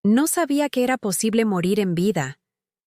No sabía que era posible morir en vida,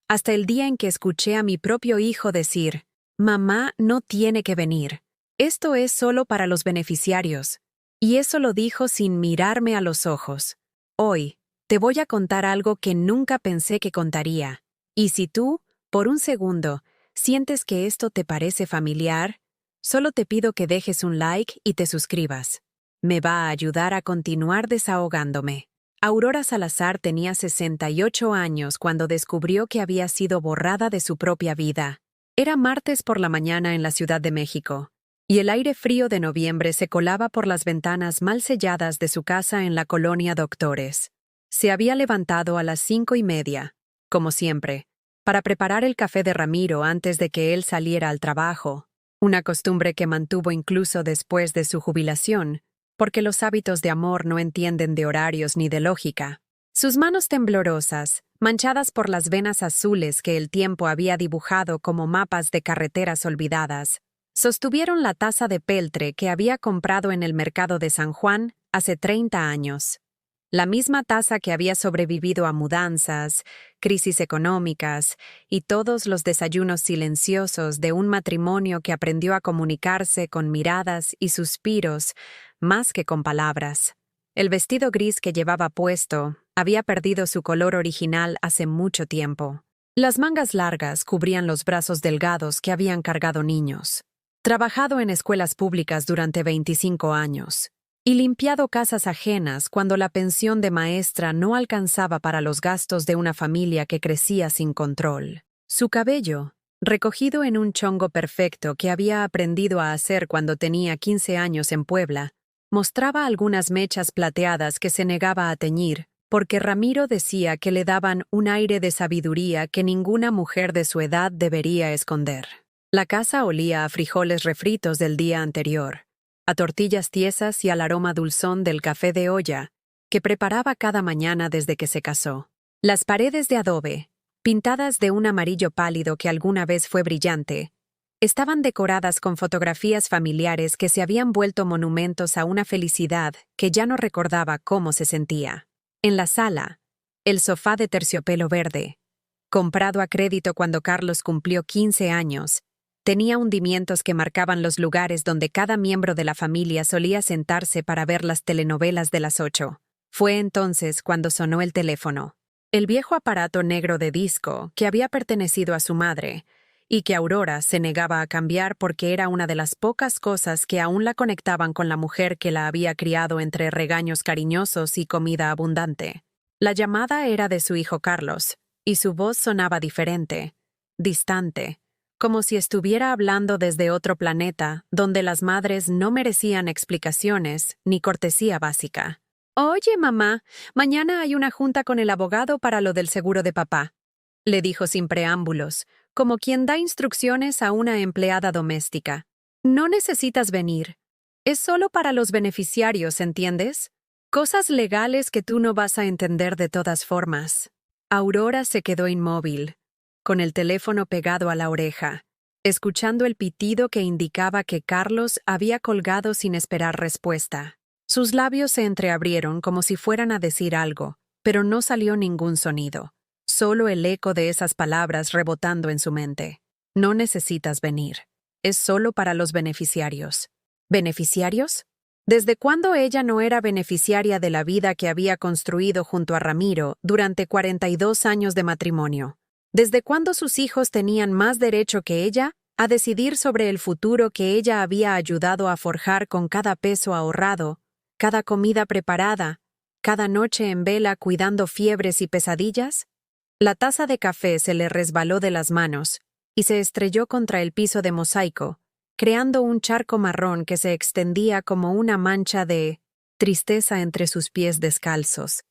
hasta el día en que escuché a mi propio hijo decir, «Mamá no tiene que venir. Esto es solo para los beneficiarios». Y eso lo dijo sin mirarme a los ojos. Hoy, te voy a contar algo que nunca pensé que contaría. Y si tú, por un segundo, sientes que esto te parece familiar, solo te pido que dejes un like y te suscribas. Me va a ayudar a continuar desahogándome. Aurora Salazar tenía 68 años cuando descubrió que había sido borrada de su propia vida. Era martes por la mañana en la Ciudad de México, y el aire frío de noviembre se colaba por las ventanas mal selladas de su casa en la colonia Doctores. Se había levantado a las 5:30, como siempre, para preparar el café de Ramiro antes de que él saliera al trabajo, una costumbre que mantuvo incluso después de su jubilación, porque los hábitos de amor no entienden de horarios ni de lógica. Sus manos temblorosas, manchadas por las venas azules que el tiempo había dibujado como mapas de carreteras olvidadas, sostuvieron la taza de peltre que había comprado en el mercado de San Juan hace 30 años. La misma taza que había sobrevivido a mudanzas, crisis económicas y todos los desayunos silenciosos de un matrimonio que aprendió a comunicarse con miradas y suspiros más que con palabras. El vestido gris que llevaba puesto había perdido su color original hace mucho tiempo. Las mangas largas cubrían los brazos delgados que habían cargado niños. Trabajado en escuelas públicas durante 25 años. Y limpiado casas ajenas cuando la pensión de maestra no alcanzaba para los gastos de una familia que crecía sin control. Su cabello, recogido en un chongo perfecto que había aprendido a hacer cuando tenía 15 años en Puebla, mostraba algunas mechas plateadas que se negaba a teñir, porque Ramiro decía que le daban un aire de sabiduría que ninguna mujer de su edad debería esconder. La casa olía a frijoles refritos del día anterior, a tortillas tiesas y al aroma dulzón del café de olla, que preparaba cada mañana desde que se casó. Las paredes de adobe, pintadas de un amarillo pálido que alguna vez fue brillante, estaban decoradas con fotografías familiares que se habían vuelto monumentos a una felicidad que ya no recordaba cómo se sentía. En la sala, el sofá de terciopelo verde, comprado a crédito cuando Carlos cumplió 15 años, tenía hundimientos que marcaban los lugares donde cada miembro de la familia solía sentarse para ver las telenovelas de las 8. Fue entonces cuando sonó el teléfono. El viejo aparato negro de disco que había pertenecido a su madre y que Aurora se negaba a cambiar porque era una de las pocas cosas que aún la conectaban con la mujer que la había criado entre regaños cariñosos y comida abundante. La llamada era de su hijo Carlos, y su voz sonaba diferente, distante, como si estuviera hablando desde otro planeta, donde las madres no merecían explicaciones ni cortesía básica. «Oye, mamá, mañana hay una junta con el abogado para lo del seguro de papá», le dijo sin preámbulos, como quien da instrucciones a una empleada doméstica. «No necesitas venir. Es solo para los beneficiarios, ¿entiendes? Cosas legales que tú no vas a entender de todas formas». Aurora se quedó inmóvil, con el teléfono pegado a la oreja, escuchando el pitido que indicaba que Carlos había colgado sin esperar respuesta. Sus labios se entreabrieron como si fueran a decir algo, pero no salió ningún sonido, solo el eco de esas palabras rebotando en su mente. «No necesitas venir. Es solo para los beneficiarios». ¿Beneficiarios? ¿Desde cuándo ella no era beneficiaria de la vida que había construido junto a Ramiro durante 42 años de matrimonio? ¿Desde cuándo sus hijos tenían más derecho que ella a decidir sobre el futuro que ella había ayudado a forjar con cada peso ahorrado, cada comida preparada, cada noche en vela cuidando fiebres y pesadillas? La taza de café se le resbaló de las manos y se estrelló contra el piso de mosaico, creando un charco marrón que se extendía como una mancha de tristeza entre sus pies descalzos.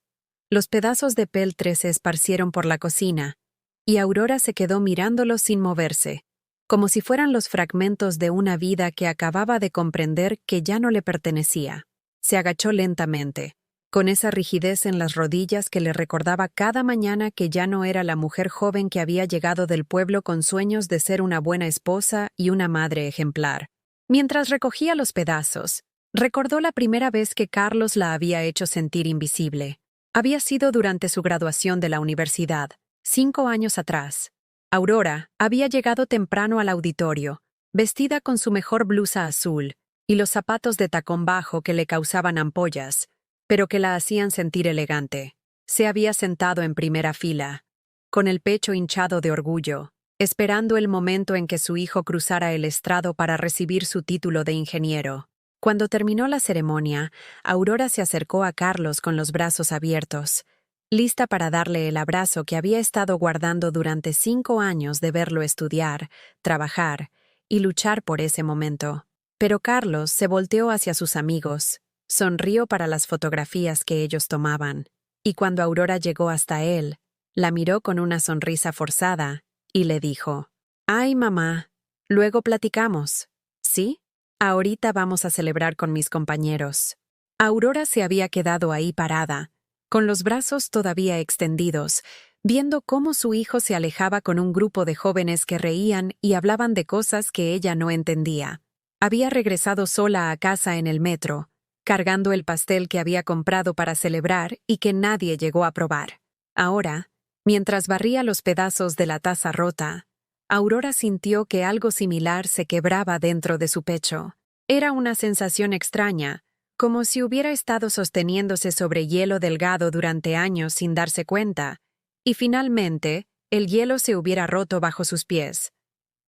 Los pedazos de peltre se esparcieron por la cocina, y Aurora se quedó mirándolos sin moverse, como si fueran los fragmentos de una vida que acababa de comprender que ya no le pertenecía. Se agachó lentamente, con esa rigidez en las rodillas que le recordaba cada mañana que ya no era la mujer joven que había llegado del pueblo con sueños de ser una buena esposa y una madre ejemplar. Mientras recogía los pedazos, recordó la primera vez que Carlos la había hecho sentir invisible. Había sido durante su graduación de la universidad, 5 años atrás. Aurora había llegado temprano al auditorio, vestida con su mejor blusa azul y los zapatos de tacón bajo que le causaban ampollas, pero que la hacían sentir elegante. Se había sentado en primera fila, con el pecho hinchado de orgullo, esperando el momento en que su hijo cruzara el estrado para recibir su título de ingeniero. Cuando terminó la ceremonia, Aurora se acercó a Carlos con los brazos abiertos, lista para darle el abrazo que había estado guardando durante 5 años de verlo estudiar, trabajar y luchar por ese momento. Pero Carlos se volteó hacia sus amigos, sonrió para las fotografías que ellos tomaban, y cuando Aurora llegó hasta él, la miró con una sonrisa forzada y le dijo: «Ay, mamá, luego platicamos, ¿sí? Ahorita vamos a celebrar con mis compañeros». Aurora se había quedado ahí parada, con los brazos todavía extendidos, viendo cómo su hijo se alejaba con un grupo de jóvenes que reían y hablaban de cosas que ella no entendía. Había regresado sola a casa en el metro, cargando el pastel que había comprado para celebrar y que nadie llegó a probar. Ahora, mientras barría los pedazos de la taza rota, Aurora sintió que algo similar se quebraba dentro de su pecho. Era una sensación extraña, como si hubiera estado sosteniéndose sobre hielo delgado durante años sin darse cuenta, y finalmente el hielo se hubiera roto bajo sus pies.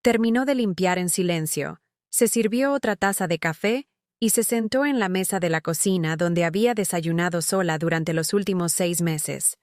Terminó de limpiar en silencio, se sirvió otra taza de café y se sentó en la mesa de la cocina donde había desayunado sola durante los últimos 6 meses,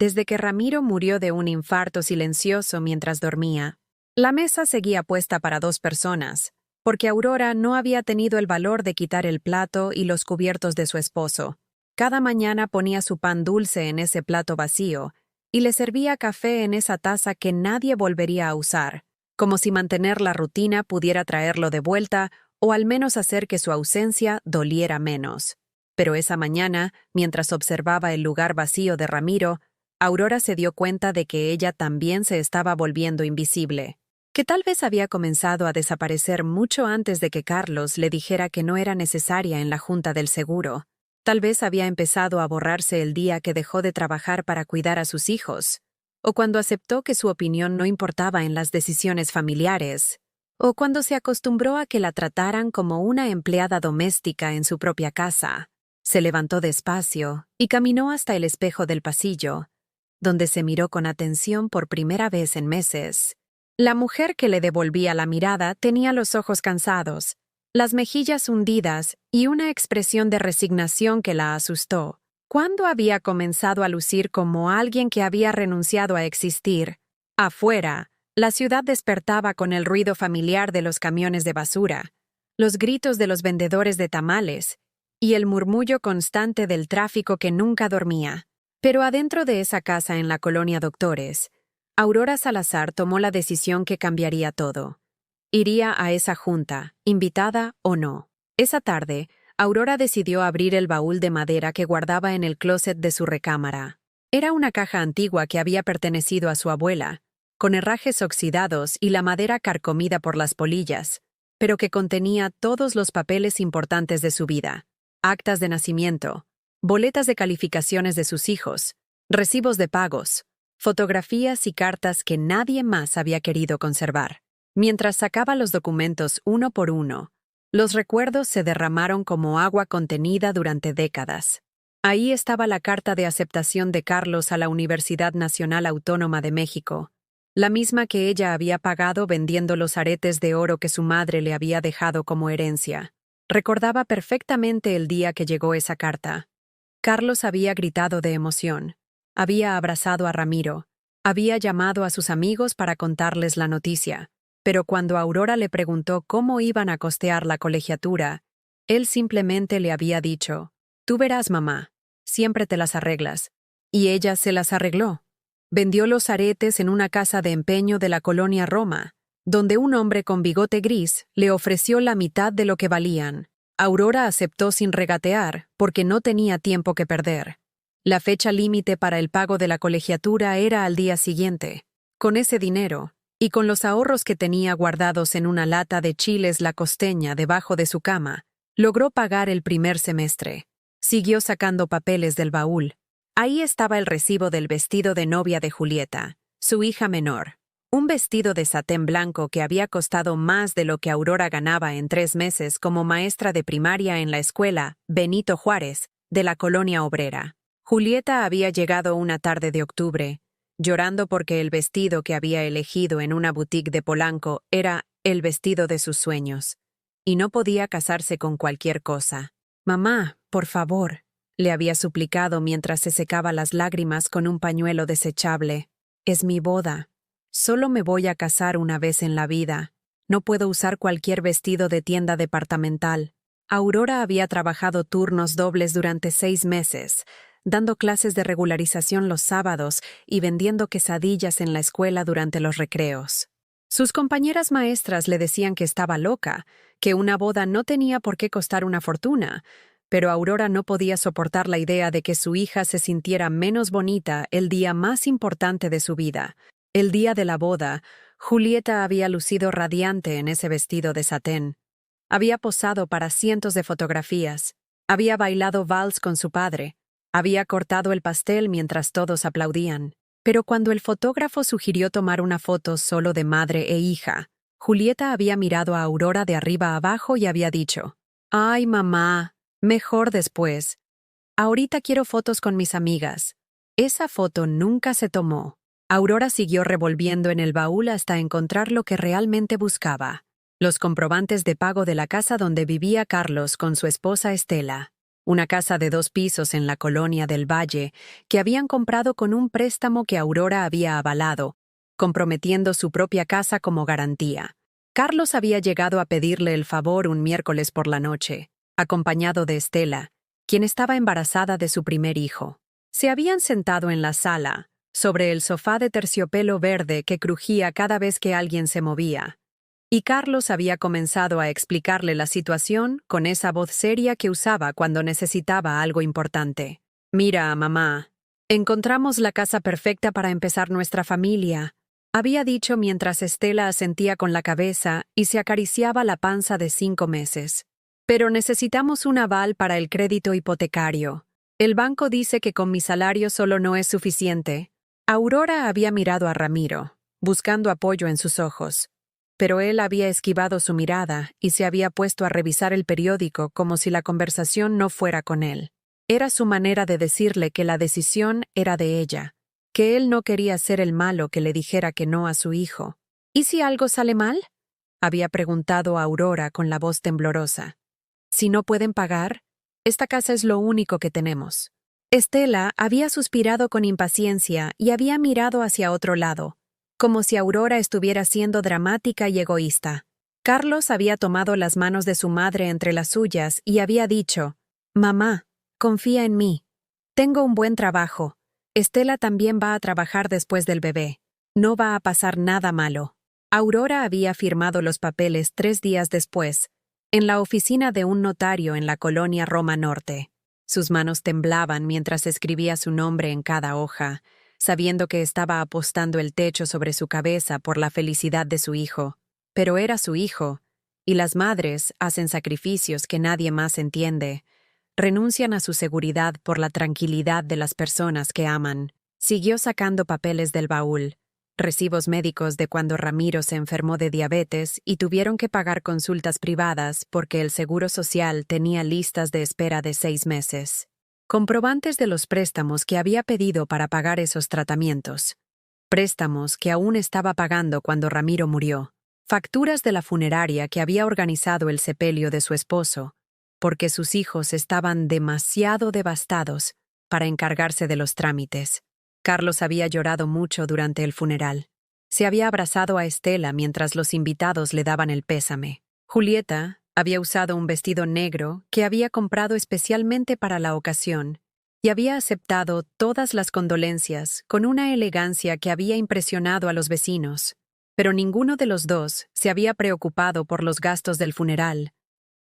desde que Ramiro murió de un infarto silencioso mientras dormía. La mesa seguía puesta para 2 personas, porque Aurora no había tenido el valor de quitar el plato y los cubiertos de su esposo. Cada mañana ponía su pan dulce en ese plato vacío y le servía café en esa taza que nadie volvería a usar, como si mantener la rutina pudiera traerlo de vuelta o al menos hacer que su ausencia doliera menos. Pero esa mañana, mientras observaba el lugar vacío de Ramiro, Aurora se dio cuenta de que ella también se estaba volviendo invisible, que tal vez había comenzado a desaparecer mucho antes de que Carlos le dijera que no era necesaria en la junta del seguro. Tal vez había empezado a borrarse el día que dejó de trabajar para cuidar a sus hijos, o cuando aceptó que su opinión no importaba en las decisiones familiares, o cuando se acostumbró a que la trataran como una empleada doméstica en su propia casa. Se levantó despacio y caminó hasta el espejo del pasillo, donde se miró con atención por primera vez en meses. La mujer que le devolvía la mirada tenía los ojos cansados, las mejillas hundidas y una expresión de resignación que la asustó. ¿Cuándo había comenzado a lucir como alguien que había renunciado a existir? Afuera, la ciudad despertaba con el ruido familiar de los camiones de basura, los gritos de los vendedores de tamales y el murmullo constante del tráfico que nunca dormía. Pero adentro de esa casa en la colonia Doctores, Aurora Salazar tomó la decisión que cambiaría todo. Iría a esa junta, invitada o no. Esa tarde, Aurora decidió abrir el baúl de madera que guardaba en el closet de su recámara. Era una caja antigua que había pertenecido a su abuela, con herrajes oxidados y la madera carcomida por las polillas, pero que contenía todos los papeles importantes de su vida: actas de nacimiento, boletas de calificaciones de sus hijos, recibos de pagos, fotografías y cartas que nadie más había querido conservar. Mientras sacaba los documentos uno por uno, los recuerdos se derramaron como agua contenida durante décadas. Ahí estaba la carta de aceptación de Carlos a la Universidad Nacional Autónoma de México, la misma que ella había pagado vendiendo los aretes de oro que su madre le había dejado como herencia. Recordaba perfectamente el día que llegó esa carta. Carlos había gritado de emoción. Había abrazado a Ramiro, había llamado a sus amigos para contarles la noticia, pero cuando Aurora le preguntó cómo iban a costear la colegiatura, él simplemente le había dicho: «Tú verás, mamá, siempre te las arreglas». Y ella se las arregló. Vendió los aretes en una casa de empeño de la colonia Roma, donde un hombre con bigote gris le ofreció la mitad de lo que valían. Aurora aceptó sin regatear, porque no tenía tiempo que perder. La fecha límite para el pago de la colegiatura era al día siguiente. Con ese dinero, y con los ahorros que tenía guardados en una lata de chiles La Costeña debajo de su cama, logró pagar el primer semestre. Siguió sacando papeles del baúl. Ahí estaba el recibo del vestido de novia de Julieta, su hija menor. Un vestido de satén blanco que había costado más de lo que Aurora ganaba en 3 meses como maestra de primaria en la escuela Benito Juárez, de la colonia obrera. Julieta había llegado una tarde de octubre, llorando porque el vestido que había elegido en una boutique de Polanco era el vestido de sus sueños, y no podía casarse con cualquier cosa. «Mamá, por favor», le había suplicado mientras se secaba las lágrimas con un pañuelo desechable. «Es mi boda. Solo me voy a casar una vez en la vida. No puedo usar cualquier vestido de tienda departamental». Aurora había trabajado turnos dobles durante 6 meses, dando clases de regularización los sábados y vendiendo quesadillas en la escuela durante los recreos. Sus compañeras maestras le decían que estaba loca, que una boda no tenía por qué costar una fortuna, pero Aurora no podía soportar la idea de que su hija se sintiera menos bonita el día más importante de su vida. El día de la boda, Julieta había lucido radiante en ese vestido de satén. Había posado para cientos de fotografías, había bailado vals con su padre, había cortado el pastel mientras todos aplaudían. Pero cuando el fotógrafo sugirió tomar una foto solo de madre e hija, Julieta había mirado a Aurora de arriba a abajo y había dicho: «Ay, mamá, mejor después. Ahorita quiero fotos con mis amigas». Esa foto nunca se tomó. Aurora siguió revolviendo en el baúl hasta encontrar lo que realmente buscaba: los comprobantes de pago de la casa donde vivía Carlos con su esposa Estela. Una casa de 2 pisos en la colonia del Valle que habían comprado con un préstamo que Aurora había avalado, comprometiendo su propia casa como garantía. Carlos había llegado a pedirle el favor un miércoles por la noche, acompañado de Estela, quien estaba embarazada de su primer hijo. Se habían sentado en la sala, sobre el sofá de terciopelo verde que crujía cada vez que alguien se movía. Y Carlos había comenzado a explicarle la situación con esa voz seria que usaba cuando necesitaba algo importante. «Mira, mamá, encontramos la casa perfecta para empezar nuestra familia», había dicho mientras Estela asentía con la cabeza y se acariciaba la panza de 5 meses. «Pero necesitamos un aval para el crédito hipotecario. El banco dice que con mi salario solo no es suficiente». Aurora había mirado a Ramiro, buscando apoyo en sus ojos. Pero él había esquivado su mirada y se había puesto a revisar el periódico como si la conversación no fuera con él. Era su manera de decirle que la decisión era de ella, que él no quería ser el malo que le dijera que no a su hijo. «¿Y si algo sale mal?», había preguntado a Aurora con la voz temblorosa. «Si no pueden pagar, esta casa es lo único que tenemos». Estela había suspirado con impaciencia y había mirado hacia otro lado, como si Aurora estuviera siendo dramática y egoísta. Carlos había tomado las manos de su madre entre las suyas y había dicho: «Mamá, confía en mí. Tengo un buen trabajo. Estela también va a trabajar después del bebé. No va a pasar nada malo». Aurora había firmado los papeles 3 días después, en la oficina de un notario en la colonia Roma Norte. Sus manos temblaban mientras escribía su nombre en cada hoja, sabiendo que estaba apostando el techo sobre su cabeza por la felicidad de su hijo. Pero era su hijo, y las madres hacen sacrificios que nadie más entiende. Renuncian a su seguridad por la tranquilidad de las personas que aman. Siguió sacando papeles del baúl, recibos médicos de cuando Ramiro se enfermó de diabetes y tuvieron que pagar consultas privadas porque el Seguro Social tenía listas de espera de 6 meses. Comprobantes de los préstamos que había pedido para pagar esos tratamientos. Préstamos que aún estaba pagando cuando Ramiro murió. Facturas de la funeraria que había organizado el sepelio de su esposo, porque sus hijos estaban demasiado devastados para encargarse de los trámites. Carlos había llorado mucho durante el funeral. Se había abrazado a Estela mientras los invitados le daban el pésame. Julieta había usado un vestido negro que había comprado especialmente para la ocasión y había aceptado todas las condolencias con una elegancia que había impresionado a los vecinos. Pero ninguno de los dos se había preocupado por los gastos del funeral,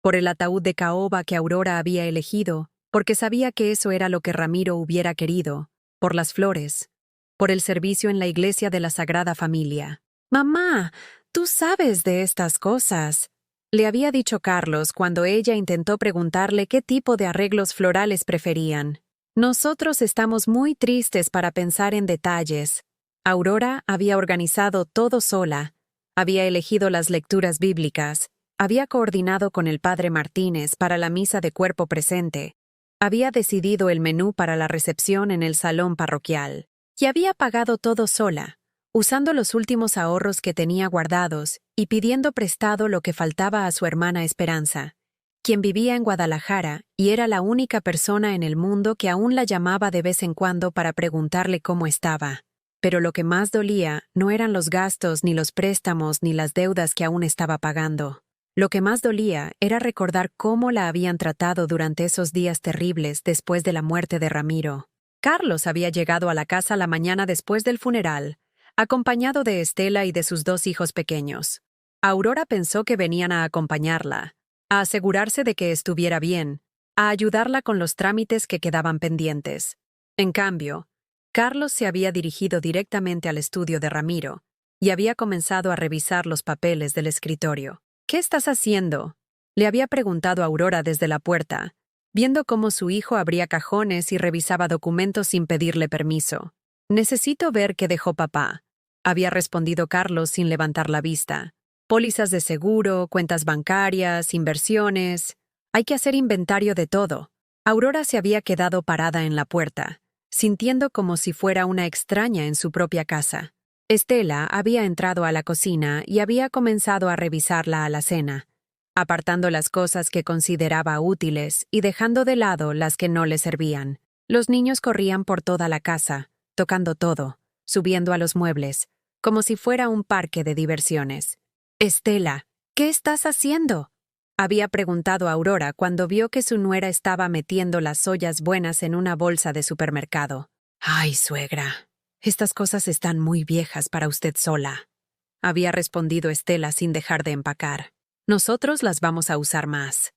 por el ataúd de caoba que Aurora había elegido, porque sabía que eso era lo que Ramiro hubiera querido, por las flores, por el servicio en la iglesia de la Sagrada Familia. «Mamá, tú sabes de estas cosas», le había dicho Carlos cuando ella intentó preguntarle qué tipo de arreglos florales preferían. Nosotros estamos muy tristes para pensar en detalles. Aurora había organizado todo sola, había elegido las lecturas bíblicas, había coordinado con el padre Martínez para la misa de cuerpo presente, había decidido el menú para la recepción en el salón parroquial, y había pagado todo sola, usando los últimos ahorros que tenía guardados y pidiendo prestado lo que faltaba a su hermana Esperanza, quien vivía en Guadalajara y era la única persona en el mundo que aún la llamaba de vez en cuando para preguntarle cómo estaba. Pero lo que más dolía no eran los gastos, ni los préstamos, ni las deudas que aún estaba pagando. Lo que más dolía era recordar cómo la habían tratado durante esos días terribles después de la muerte de Ramiro. Carlos había llegado a la casa la mañana después del funeral, acompañado de Estela y de sus 2 hijos pequeños. Aurora pensó que venían a acompañarla, a asegurarse de que estuviera bien, a ayudarla con los trámites que quedaban pendientes. En cambio, Carlos se había dirigido directamente al estudio de Ramiro y había comenzado a revisar los papeles del escritorio. «¿Qué estás haciendo?», le había preguntado Aurora desde la puerta, viendo cómo su hijo abría cajones y revisaba documentos sin pedirle permiso. «Necesito ver qué dejó papá», había respondido Carlos sin levantar la vista. «Pólizas de seguro, cuentas bancarias, inversiones. Hay que hacer inventario de todo». Aurora se había quedado parada en la puerta, sintiendo como si fuera una extraña en su propia casa. Estela había entrado a la cocina y había comenzado a revisar la alacena, apartando las cosas que consideraba útiles y dejando de lado las que no le servían. Los niños corrían por toda la casa, tocando todo, subiendo a los muebles, como si fuera un parque de diversiones. «Estela, ¿qué estás haciendo?», había preguntado Aurora cuando vio que su nuera estaba metiendo las ollas buenas en una bolsa de supermercado. «Ay, suegra, estas cosas están muy viejas para usted sola», había respondido Estela sin dejar de empacar. «Nosotros las vamos a usar más.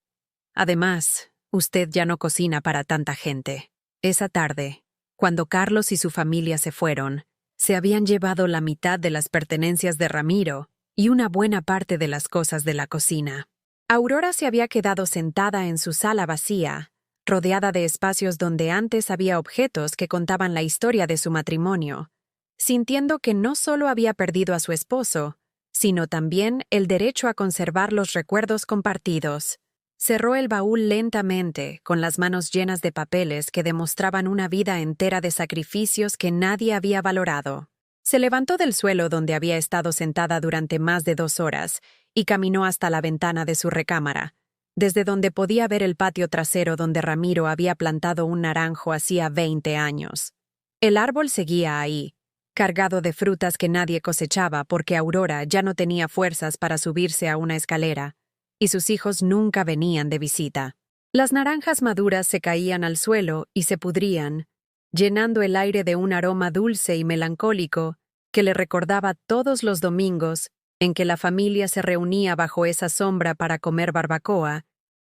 Además, usted ya no cocina para tanta gente». Esa tarde, cuando Carlos y su familia se fueron, se habían llevado la mitad de las pertenencias de Ramiro y una buena parte de las cosas de la cocina. Aurora se había quedado sentada en su sala vacía, rodeada de espacios donde antes había objetos que contaban la historia de su matrimonio, sintiendo que no solo había perdido a su esposo, sino también el derecho a conservar los recuerdos compartidos. Cerró el baúl lentamente, con las manos llenas de papeles que demostraban una vida entera de sacrificios que nadie había valorado. Se levantó del suelo donde había estado sentada durante más de 2 horas y caminó hasta la ventana de su recámara, desde donde podía ver el patio trasero donde Ramiro había plantado un naranjo hacía 20 años. El árbol seguía ahí, cargado de frutas que nadie cosechaba porque Aurora ya no tenía fuerzas para subirse a una escalera, y sus hijos nunca venían de visita. Las naranjas maduras se caían al suelo y se pudrían, llenando el aire de un aroma dulce y melancólico que le recordaba todos los domingos en que la familia se reunía bajo esa sombra para comer barbacoa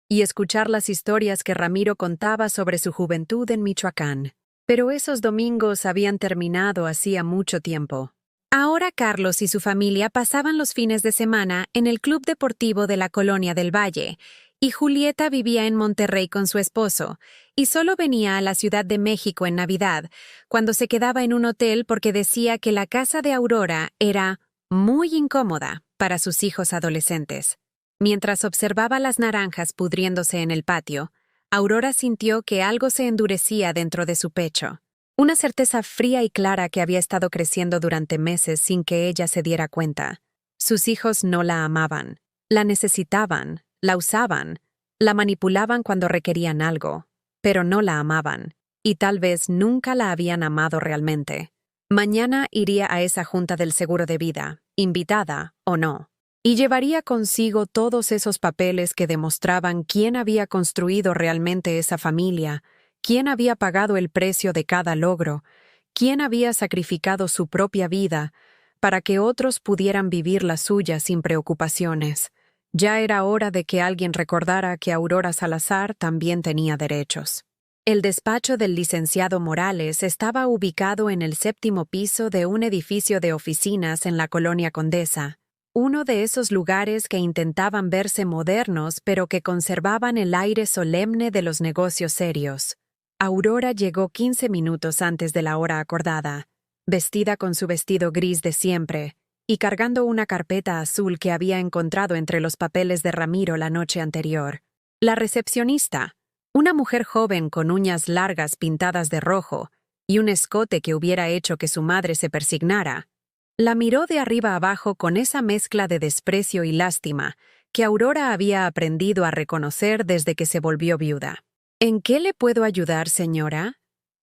y escuchar las historias que Ramiro contaba sobre su juventud en Michoacán. Pero esos domingos habían terminado hacía mucho tiempo. Ahora Carlos y su familia pasaban los fines de semana en el club deportivo de la Colonia del Valle, y Julieta vivía en Monterrey con su esposo, y solo venía a la Ciudad de México en Navidad, cuando se quedaba en un hotel porque decía que la casa de Aurora era muy incómoda para sus hijos adolescentes. Mientras observaba las naranjas pudriéndose en el patio, Aurora sintió que algo se endurecía dentro de su pecho. Una certeza fría y clara que había estado creciendo durante meses sin que ella se diera cuenta. Sus hijos no la amaban, la necesitaban, la usaban, la manipulaban cuando requerían algo, pero no la amaban, y tal vez nunca la habían amado realmente. Mañana iría a esa junta del seguro de vida, invitada o no, y llevaría consigo todos esos papeles que demostraban quién había construido realmente esa familia, quién había pagado el precio de cada logro, quién había sacrificado su propia vida para que otros pudieran vivir la suya sin preocupaciones. Ya era hora de que alguien recordara que Aurora Salazar también tenía derechos. El despacho del licenciado Morales estaba ubicado en el 7º piso de un edificio de oficinas en la Colonia Condesa, uno de esos lugares que intentaban verse modernos pero que conservaban el aire solemne de los negocios serios. Aurora llegó 15 minutos antes de la hora acordada, vestida con su vestido gris de siempre y cargando una carpeta azul que había encontrado entre los papeles de Ramiro la noche anterior. La recepcionista, una mujer joven con uñas largas pintadas de rojo y un escote que hubiera hecho que su madre se persignara, la miró de arriba abajo con esa mezcla de desprecio y lástima que Aurora había aprendido a reconocer desde que se volvió viuda. ¿En qué le puedo ayudar, señora?,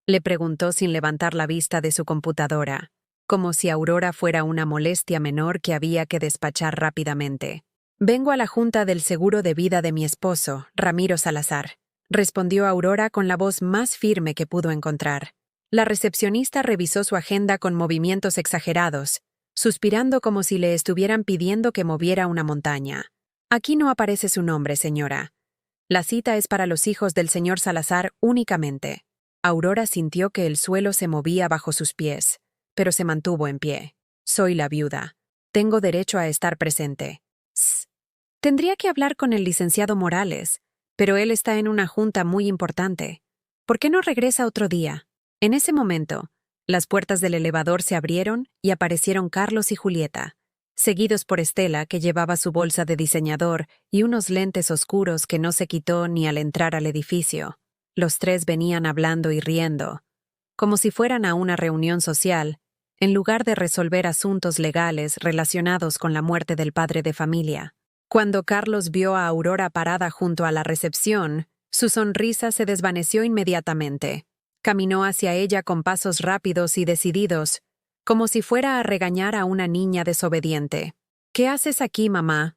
le preguntó sin levantar la vista de su computadora, como si Aurora fuera una molestia menor que había que despachar rápidamente. Vengo a la junta del seguro de vida de mi esposo, Ramiro Salazar, respondió Aurora con la voz más firme que pudo encontrar. La recepcionista revisó su agenda con movimientos exagerados, suspirando como si le estuvieran pidiendo que moviera una montaña. Aquí no aparece su nombre, señora. La cita es para los hijos del señor Salazar únicamente. Aurora sintió que el suelo se movía bajo sus pies, pero se mantuvo en pie. Soy la viuda. Tengo derecho a estar presente. Tendría que hablar con el licenciado Morales, pero él está en una junta muy importante. ¿Por qué no regresa otro día? En ese momento, las puertas del elevador se abrieron y aparecieron Carlos y Julieta, seguidos por Estela, que llevaba su bolsa de diseñador y unos lentes oscuros que no se quitó ni al entrar al edificio. Los tres venían hablando y riendo, como si fueran a una reunión social, en lugar de resolver asuntos legales relacionados con la muerte del padre de familia. Cuando Carlos vio a Aurora parada junto a la recepción, su sonrisa se desvaneció inmediatamente. Caminó hacia ella con pasos rápidos y decididos, como si fuera a regañar a una niña desobediente. ¿Qué haces aquí, mamá?,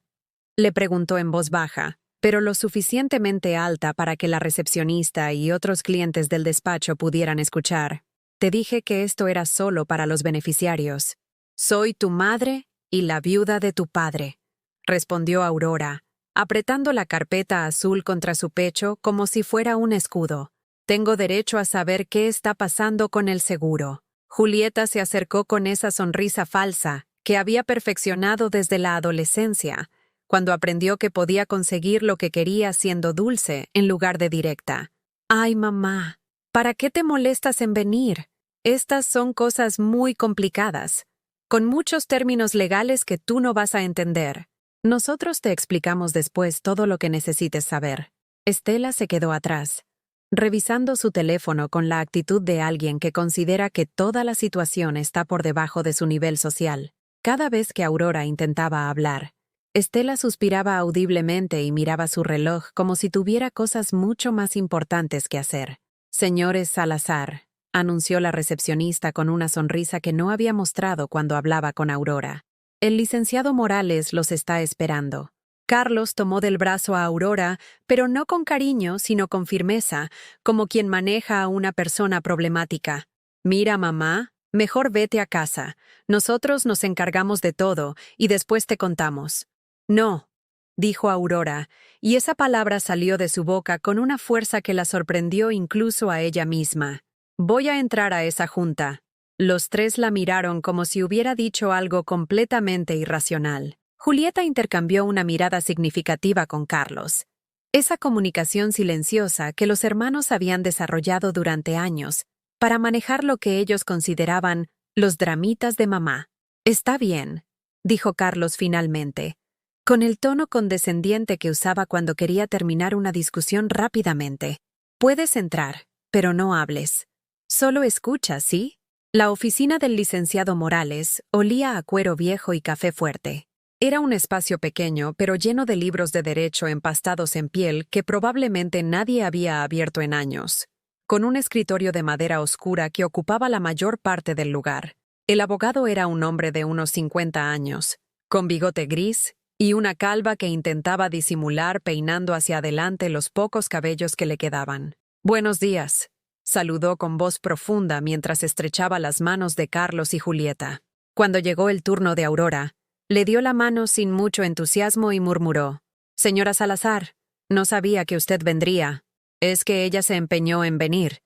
le preguntó en voz baja, pero lo suficientemente alta para que la recepcionista y otros clientes del despacho pudieran escuchar. Te dije que esto era solo para los beneficiarios. Soy tu madre y la viuda de tu padre, respondió Aurora, apretando la carpeta azul contra su pecho como si fuera un escudo. Tengo derecho a saber qué está pasando con el seguro. Julieta se acercó con esa sonrisa falsa que había perfeccionado desde la adolescencia, cuando aprendió que podía conseguir lo que quería siendo dulce en lugar de directa. Ay, mamá, ¿para qué te molestas en venir? Estas son cosas muy complicadas, con muchos términos legales que tú no vas a entender. Nosotros te explicamos después todo lo que necesites saber. Estela se quedó atrás, revisando su teléfono con la actitud de alguien que considera que toda la situación está por debajo de su nivel social. Cada vez que Aurora intentaba hablar, Estela suspiraba audiblemente y miraba su reloj como si tuviera cosas mucho más importantes que hacer. Señores Salazar, anunció la recepcionista con una sonrisa que no había mostrado cuando hablaba con Aurora. El licenciado Morales los está esperando. Carlos tomó del brazo a Aurora, pero no con cariño, sino con firmeza, como quien maneja a una persona problemática. Mira, mamá, mejor vete a casa. Nosotros nos encargamos de todo y después te contamos. No, dijo Aurora, y esa palabra salió de su boca con una fuerza que la sorprendió incluso a ella misma. Voy a entrar a esa junta. Los tres la miraron como si hubiera dicho algo completamente irracional. Julieta intercambió una mirada significativa con Carlos. Esa comunicación silenciosa que los hermanos habían desarrollado durante años para manejar lo que ellos consideraban los dramitas de mamá. Está bien, dijo Carlos finalmente, con el tono condescendiente que usaba cuando quería terminar una discusión rápidamente. Puedes entrar, pero no hables. Solo escucha, ¿sí? La oficina del licenciado Morales olía a cuero viejo y café fuerte. Era un espacio pequeño, pero lleno de libros de derecho empastados en piel que probablemente nadie había abierto en años, con un escritorio de madera oscura que ocupaba la mayor parte del lugar. El abogado era un hombre de unos 50 años, con bigote gris y una calva que intentaba disimular peinando hacia adelante los pocos cabellos que le quedaban. Buenos días, saludó con voz profunda mientras estrechaba las manos de Carlos y Julieta. Cuando llegó el turno de Aurora, le dio la mano sin mucho entusiasmo y murmuró: Señora Salazar, no sabía que usted vendría. Es que ella se empeñó en venir,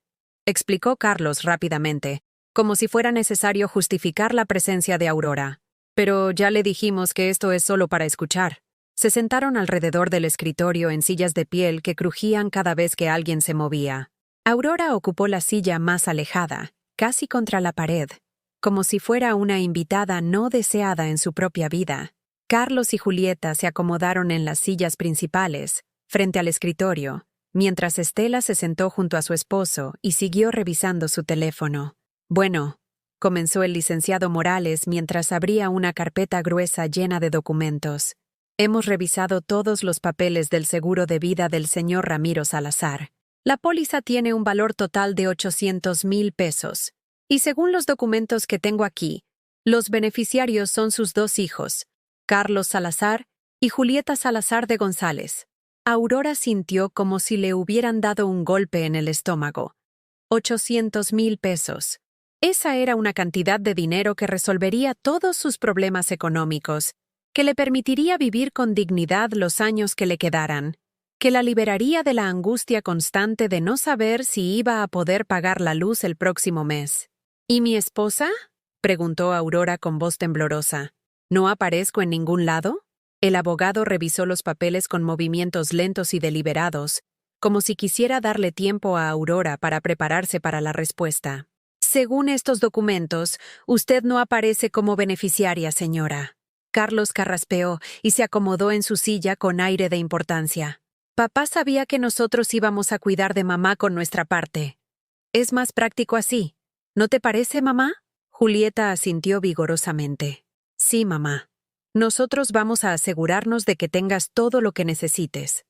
explicó Carlos rápidamente, como si fuera necesario justificar la presencia de Aurora. Pero ya le dijimos que esto es solo para escuchar. Se sentaron alrededor del escritorio en sillas de piel que crujían cada vez que alguien se movía. Aurora ocupó la silla más alejada, casi contra la pared, como si fuera una invitada no deseada en su propia vida. Carlos y Julieta se acomodaron en las sillas principales, frente al escritorio, mientras Estela se sentó junto a su esposo y siguió revisando su teléfono. Bueno, comenzó el licenciado Morales mientras abría una carpeta gruesa llena de documentos. Hemos revisado todos los papeles del seguro de vida del señor Ramiro Salazar. La póliza tiene un valor total de 800,000 pesos. Y según los documentos que tengo aquí, los beneficiarios son sus dos hijos, Carlos Salazar y Julieta Salazar de González. Aurora sintió como si le hubieran dado un golpe en el estómago. 800,000 pesos. Esa era una cantidad de dinero que resolvería todos sus problemas económicos, que le permitiría vivir con dignidad los años que le quedaran, que la liberaría de la angustia constante de no saber si iba a poder pagar la luz el próximo mes. ¿Y mi esposa?, preguntó Aurora con voz temblorosa. ¿No aparezco en ningún lado? El abogado revisó los papeles con movimientos lentos y deliberados, como si quisiera darle tiempo a Aurora para prepararse para la respuesta. Según estos documentos, usted no aparece como beneficiaria, señora. Carlos carraspeó y se acomodó en su silla con aire de importancia. Papá sabía que nosotros íbamos a cuidar de mamá con nuestra parte. Es más práctico así. ¿No te parece, mamá? Julieta asintió vigorosamente. Sí, mamá. Nosotros vamos a asegurarnos de que tengas todo lo que necesites.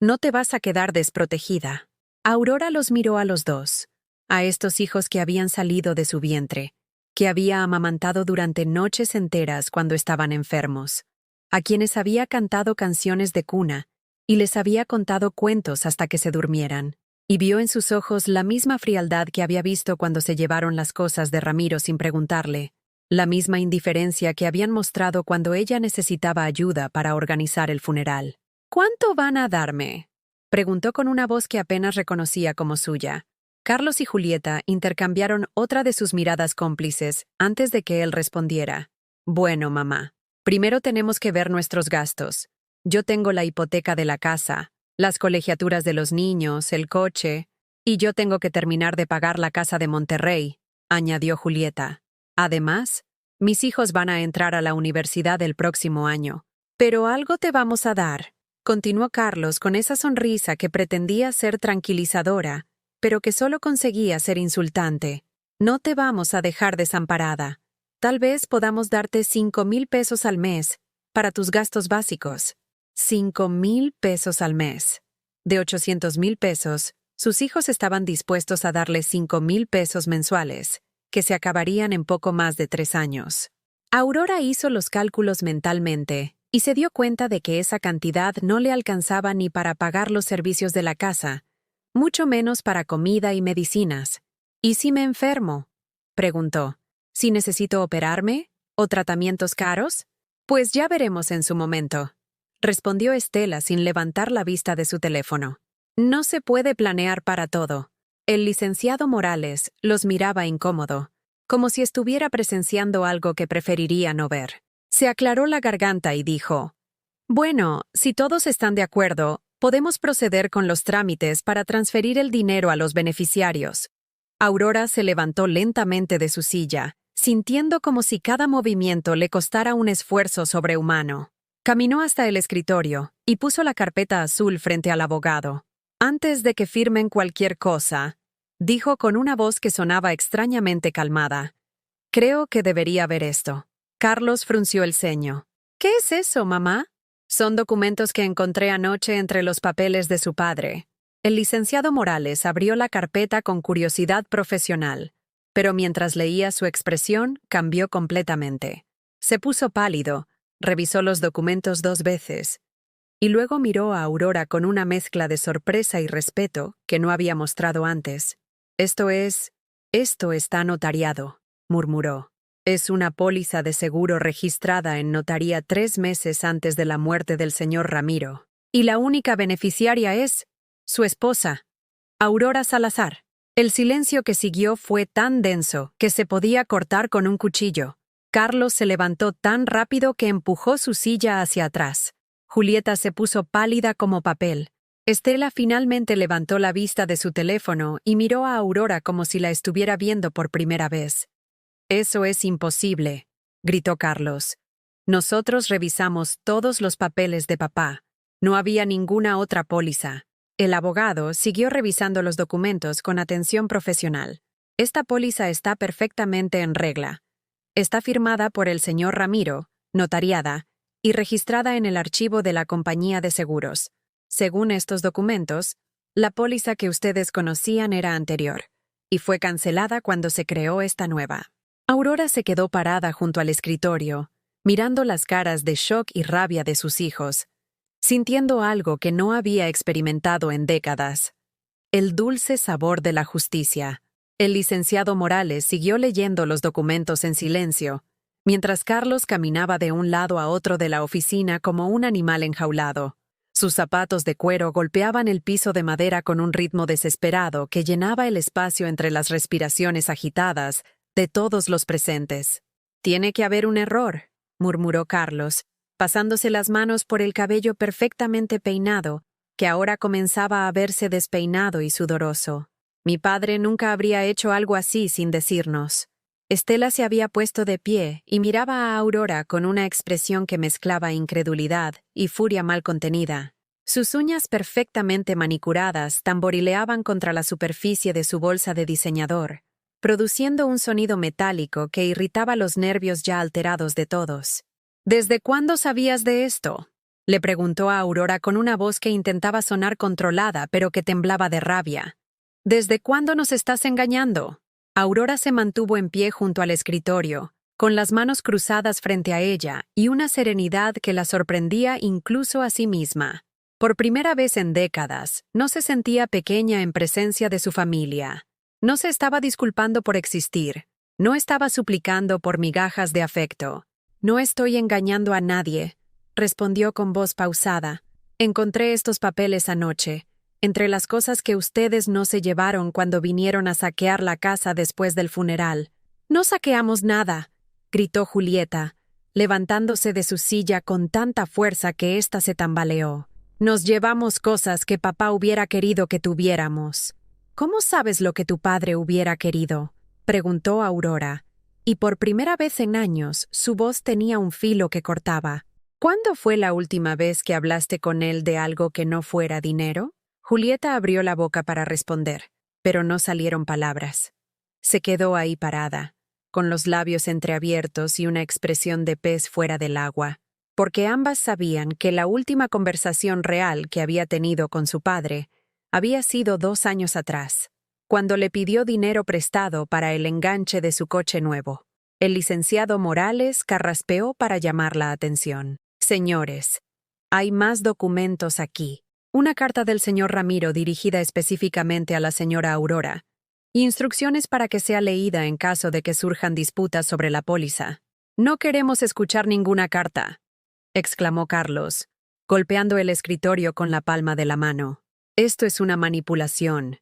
No te vas a quedar desprotegida. Aurora los miró a los dos, a estos hijos que habían salido de su vientre, que había amamantado durante noches enteras cuando estaban enfermos, a quienes había cantado canciones de cuna y les había contado cuentos hasta que se durmieran, y vio en sus ojos la misma frialdad que había visto cuando se llevaron las cosas de Ramiro sin preguntarle, la misma indiferencia que habían mostrado cuando ella necesitaba ayuda para organizar el funeral. ¿Cuánto van a darme?, preguntó con una voz que apenas reconocía como suya. Carlos y Julieta intercambiaron otra de sus miradas cómplices antes de que él respondiera. Bueno, mamá, primero tenemos que ver nuestros gastos. Yo tengo la hipoteca de la casa, las colegiaturas de los niños, el coche, y yo tengo que terminar de pagar la casa de Monterrey, añadió Julieta. Además, mis hijos van a entrar a la universidad el próximo año. Pero algo te vamos a dar, continuó Carlos con esa sonrisa que pretendía ser tranquilizadora, pero que solo conseguía ser insultante. No te vamos a dejar desamparada. Tal vez podamos darte 5,000 pesos al mes para tus gastos básicos. 5,000 pesos al mes. De 800,000 pesos, sus hijos estaban dispuestos a darle 5,000 pesos mensuales, que se acabarían en poco más de 3 años. Aurora hizo los cálculos mentalmente y se dio cuenta de que esa cantidad no le alcanzaba ni para pagar los servicios de la casa, mucho menos para comida y medicinas. ¿Y si me enfermo?, preguntó. ¿Si necesito operarme? ¿O tratamientos caros? Pues ya veremos en su momento, respondió Estela sin levantar la vista de su teléfono. No se puede planear para todo. El licenciado Morales los miraba incómodo, como si estuviera presenciando algo que preferiría no ver. Se aclaró la garganta y dijo: Bueno, si todos están de acuerdo, podemos proceder con los trámites para transferir el dinero a los beneficiarios. Aurora se levantó lentamente de su silla, sintiendo como si cada movimiento le costara un esfuerzo sobrehumano. Caminó hasta el escritorio y puso la carpeta azul frente al abogado. Antes de que firmen cualquier cosa, dijo con una voz que sonaba extrañamente calmada, creo que debería ver esto. Carlos frunció el ceño. ¿Qué es eso, mamá? Son documentos que encontré anoche entre los papeles de su padre. El licenciado Morales abrió la carpeta con curiosidad profesional, pero mientras leía su expresión cambió completamente. Se puso pálido, revisó los documentos 2 veces, y luego miró a Aurora con una mezcla de sorpresa y respeto que no había mostrado antes. Esto está notariado, murmuró. Es una póliza de seguro registrada en notaría 3 meses antes de la muerte del señor Ramiro. Y la única beneficiaria es su esposa, Aurora Salazar. El silencio que siguió fue tan denso que se podía cortar con un cuchillo. Carlos se levantó tan rápido que empujó su silla hacia atrás. Julieta se puso pálida como papel. Estela finalmente levantó la vista de su teléfono y miró a Aurora como si la estuviera viendo por primera vez. «Eso es imposible», gritó Carlos. «Nosotros revisamos todos los papeles de papá. No había ninguna otra póliza». El abogado siguió revisando los documentos con atención profesional. «Esta póliza está perfectamente en regla. Está firmada por el señor Ramiro, notariada, y registrada en el archivo de la compañía de seguros. Según estos documentos, la póliza que ustedes conocían era anterior, y fue cancelada cuando se creó esta nueva». Aurora se quedó parada junto al escritorio, mirando las caras de shock y rabia de sus hijos, sintiendo algo que no había experimentado en décadas: el dulce sabor de la justicia. El licenciado Morales siguió leyendo los documentos en silencio, mientras Carlos caminaba de un lado a otro de la oficina como un animal enjaulado. Sus zapatos de cuero golpeaban el piso de madera con un ritmo desesperado que llenaba el espacio entre las respiraciones agitadas de todos los presentes. «Tiene que haber un error», murmuró Carlos, pasándose las manos por el cabello perfectamente peinado, que ahora comenzaba a verse despeinado y sudoroso. «Mi padre nunca habría hecho algo así sin decirnos». Estela se había puesto de pie y miraba a Aurora con una expresión que mezclaba incredulidad y furia mal contenida. Sus uñas perfectamente manicuradas tamborileaban contra la superficie de su bolsa de diseñador, produciendo un sonido metálico que irritaba los nervios ya alterados de todos. «¿Desde cuándo sabías de esto?», le preguntó a Aurora con una voz que intentaba sonar controlada pero que temblaba de rabia. «¿Desde cuándo nos estás engañando?». Aurora se mantuvo en pie junto al escritorio, con las manos cruzadas frente a ella y una serenidad que la sorprendía incluso a sí misma. Por primera vez en décadas, no se sentía pequeña en presencia de su familia. No se estaba disculpando por existir. No estaba suplicando por migajas de afecto. «No estoy engañando a nadie», respondió con voz pausada. «Encontré estos papeles anoche, entre las cosas que ustedes no se llevaron cuando vinieron a saquear la casa después del funeral». «No saqueamos nada», gritó Julieta, levantándose de su silla con tanta fuerza que ésta se tambaleó. «Nos llevamos cosas que papá hubiera querido que tuviéramos». «¿Cómo sabes lo que tu padre hubiera querido?», preguntó Aurora, y por primera vez en años su voz tenía un filo que cortaba. «¿Cuándo fue la última vez que hablaste con él de algo que no fuera dinero?». Julieta abrió la boca para responder, pero no salieron palabras. Se quedó ahí parada, con los labios entreabiertos y una expresión de pez fuera del agua, porque ambas sabían que la última conversación real que había tenido con su padre había sido 2 años atrás, cuando le pidió dinero prestado para el enganche de su coche nuevo. El licenciado Morales carraspeó para llamar la atención. «Señores, hay más documentos aquí. Una carta del señor Ramiro dirigida específicamente a la señora Aurora. Instrucciones para que sea leída en caso de que surjan disputas sobre la póliza». «No queremos escuchar ninguna carta», exclamó Carlos, golpeando el escritorio con la palma de la mano. «Esto es una manipulación.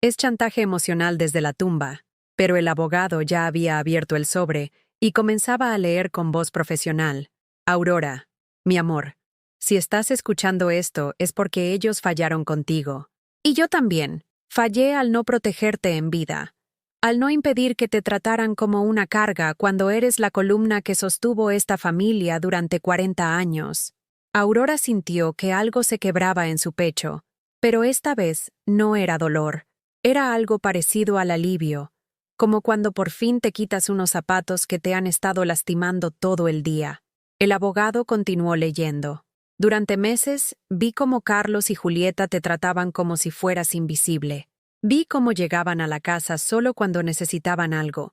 Es chantaje emocional desde la tumba». Pero el abogado ya había abierto el sobre y comenzaba a leer con voz profesional. «Aurora, mi amor, si estás escuchando esto es porque ellos fallaron contigo. Y yo también. Fallé al no protegerte en vida, al no impedir que te trataran como una carga cuando eres la columna que sostuvo esta familia durante 40 años. Aurora sintió que algo se quebraba en su pecho, pero esta vez no era dolor. Era algo parecido al alivio, como cuando por fin te quitas unos zapatos que te han estado lastimando todo el día. El abogado continuó leyendo. «Durante meses vi cómo Carlos y Julieta te trataban como si fueras invisible. Vi cómo llegaban a la casa solo cuando necesitaban algo.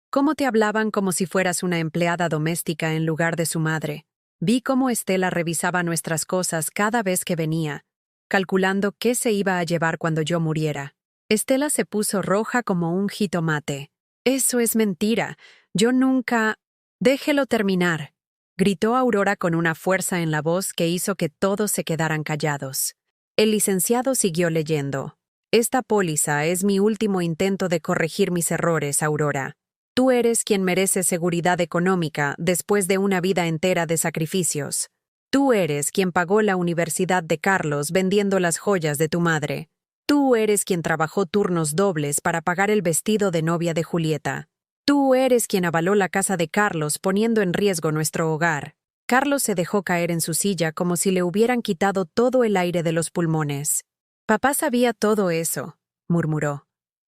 Cómo te hablaban como si fueras una empleada doméstica en lugar de su madre. Vi cómo Estela revisaba nuestras cosas cada vez que venía, calculando qué se iba a llevar cuando yo muriera». Estela se puso roja como un jitomate. «Eso es mentira. Yo nunca...». «Déjelo terminar», gritó Aurora con una fuerza en la voz que hizo que todos se quedaran callados. El licenciado siguió leyendo. «Esta póliza es mi último intento de corregir mis errores, Aurora. Tú eres quien merece seguridad económica después de una vida entera de sacrificios. Tú eres quien pagó la universidad de Carlos vendiendo las joyas de tu madre. Tú eres quien trabajó turnos dobles para pagar el vestido de novia de Julieta. Tú eres quien avaló la casa de Carlos poniendo en riesgo nuestro hogar. Carlos se dejó caer en su silla como si le hubieran quitado todo el aire de los pulmones. Papá sabía todo eso, murmuró.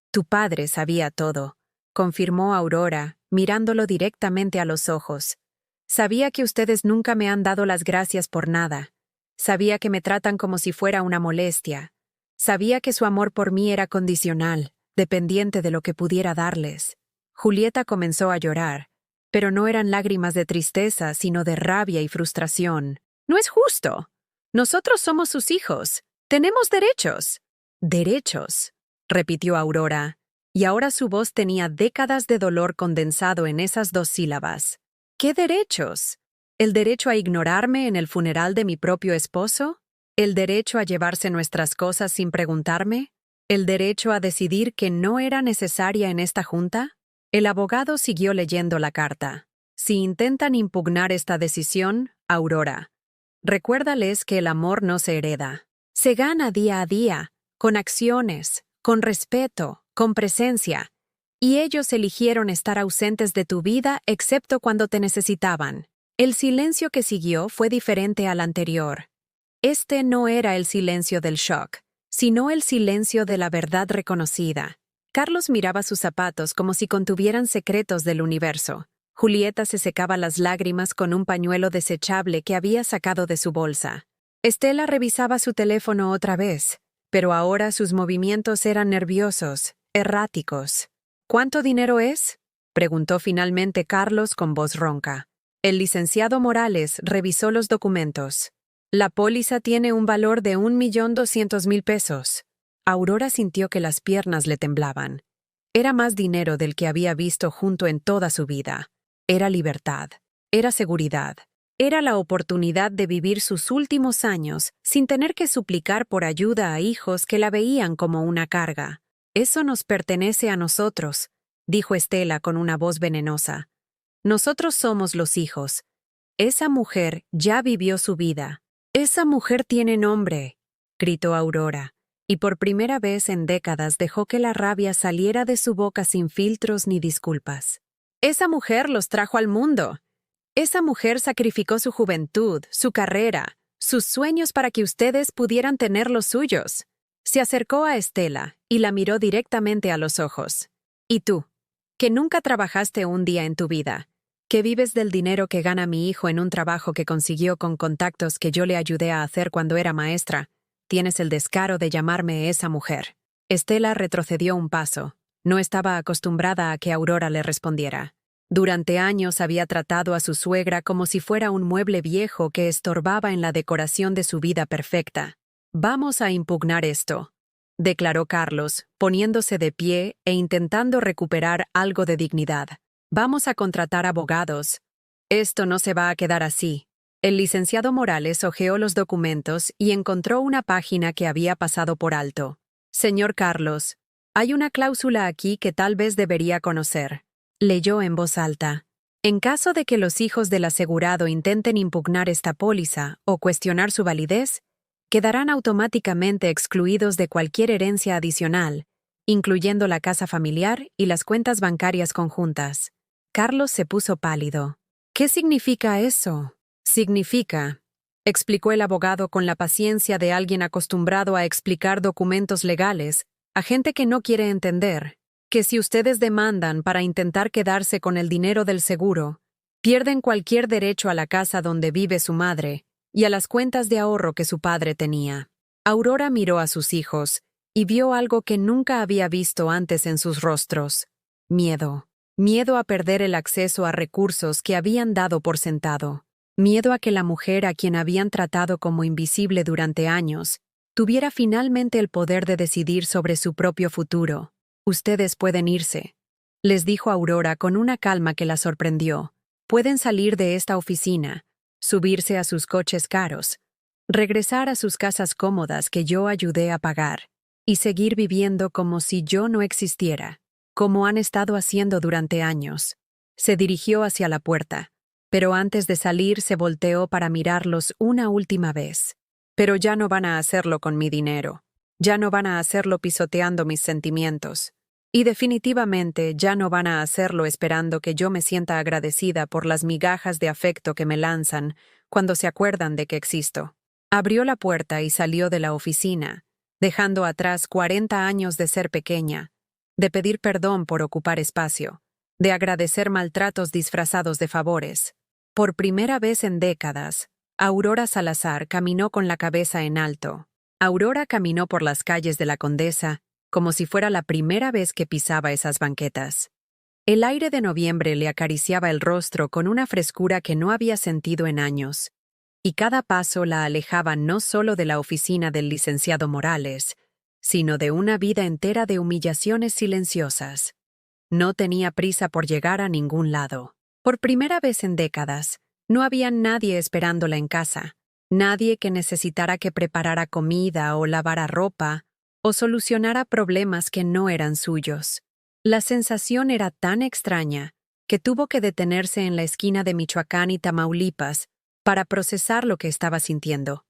Tu padre sabía todo, confirmó Aurora, mirándolo directamente a los ojos. Sabía que ustedes nunca me han dado las gracias por nada. Sabía que me tratan como si fuera una molestia. Sabía que su amor por mí era condicional, dependiente de lo que pudiera darles. Julieta comenzó a llorar, pero no eran lágrimas de tristeza, sino de rabia y frustración. No es justo. Nosotros somos sus hijos. Tenemos derechos. Derechos, repitió Aurora, y ahora su voz tenía décadas de dolor condensado en esas 2 sílabas. ¿Qué derechos? ¿El derecho a ignorarme en el funeral de mi propio esposo? ¿El derecho a llevarse nuestras cosas sin preguntarme? ¿El derecho a decidir que no era necesaria en esta junta? El abogado siguió leyendo la carta. Si intentan impugnar esta decisión, Aurora, recuérdales que el amor no se hereda. Se gana día a día, con acciones, con respeto, con presencia. Y ellos eligieron estar ausentes de tu vida excepto cuando te necesitaban. El silencio que siguió fue diferente al anterior. Este no era el silencio del shock, sino el silencio de la verdad reconocida. Carlos miraba sus zapatos como si contuvieran secretos del universo. Julieta se secaba las lágrimas con un pañuelo desechable que había sacado de su bolsa. Estela revisaba su teléfono otra vez, pero ahora sus movimientos eran nerviosos, erráticos. ¿Cuánto dinero es?, preguntó finalmente Carlos con voz ronca. El licenciado Morales revisó los documentos. La póliza tiene un valor de 1.200.000 pesos. Aurora sintió que las piernas le temblaban. Era más dinero del que había visto junto en toda su vida. Era libertad. Era seguridad. Era la oportunidad de vivir sus últimos años sin tener que suplicar por ayuda a hijos que la veían como una carga. Eso nos pertenece a nosotros, dijo Estela con una voz venenosa. Nosotros somos los hijos. Esa mujer ya vivió su vida. Esa mujer tiene nombre, gritó Aurora, y por primera vez en décadas dejó que la rabia saliera de su boca sin filtros ni disculpas. Esa mujer los trajo al mundo. Esa mujer sacrificó su juventud, su carrera, sus sueños para que ustedes pudieran tener los suyos. Se acercó a Estela y la miró directamente a los ojos. ¿Y tú, que nunca trabajaste un día en tu vida, que vives del dinero que gana mi hijo en un trabajo que consiguió con contactos que yo le ayudé a hacer cuando era maestra, tienes el descaro de llamarme esa mujer? Estela retrocedió un paso. No estaba acostumbrada a que Aurora le respondiera. Durante años había tratado a su suegra como si fuera un mueble viejo que estorbaba en la decoración de su vida perfecta. Vamos a impugnar esto, declaró Carlos, poniéndose de pie e intentando recuperar algo de dignidad. Vamos a contratar abogados. Esto no se va a quedar así. El licenciado Morales hojeó los documentos y encontró una página que había pasado por alto. Señor Carlos, hay una cláusula aquí que tal vez debería conocer. Leyó en voz alta. En caso de que los hijos del asegurado intenten impugnar esta póliza o cuestionar su validez, quedarán automáticamente excluidos de cualquier herencia adicional, incluyendo la casa familiar y las cuentas bancarias conjuntas. Carlos se puso pálido. ¿Qué significa eso? Significa, explicó el abogado con la paciencia de alguien acostumbrado a explicar documentos legales a gente que no quiere entender, que si ustedes demandan para intentar quedarse con el dinero del seguro, pierden cualquier derecho a la casa donde vive su madre y a las cuentas de ahorro que su padre tenía. Aurora miró a sus hijos y vio algo que nunca había visto antes en sus rostros. Miedo. Miedo a perder el acceso a recursos que habían dado por sentado. Miedo a que la mujer a quien habían tratado como invisible durante años tuviera finalmente el poder de decidir sobre su propio futuro. Ustedes pueden irse, les dijo Aurora con una calma que la sorprendió. Pueden salir de esta oficina, subirse a sus coches caros, regresar a sus casas cómodas que yo ayudé a pagar, y seguir viviendo como si yo no existiera, como han estado haciendo durante años. Se dirigió hacia la puerta, Pero antes de salir se volteó para mirarlos una última vez. Pero ya no van a hacerlo con mi dinero. Ya no van a hacerlo pisoteando mis sentimientos. Y definitivamente ya no van a hacerlo esperando que yo me sienta agradecida por las migajas de afecto que me lanzan cuando se acuerdan de que existo. Abrió la puerta y salió de la oficina, dejando atrás 40 años de ser pequeña, de pedir perdón por ocupar espacio, de agradecer maltratos disfrazados de favores. Por primera vez en décadas, Aurora Salazar caminó con la cabeza en alto. Aurora caminó por las calles de la Condesa como si fuera la primera vez que pisaba esas banquetas. El aire de noviembre le acariciaba el rostro con una frescura que no había sentido en años, y cada paso la alejaba no solo de la oficina del licenciado Morales, sino de una vida entera de humillaciones silenciosas. No tenía prisa por llegar a ningún lado. Por primera vez en décadas, no había nadie esperándola en casa, nadie que necesitara que preparara comida o lavara ropa o solucionara problemas que no eran suyos. La sensación era tan extraña que tuvo que detenerse en la esquina de Michoacán y Tamaulipas para procesar lo que estaba sintiendo.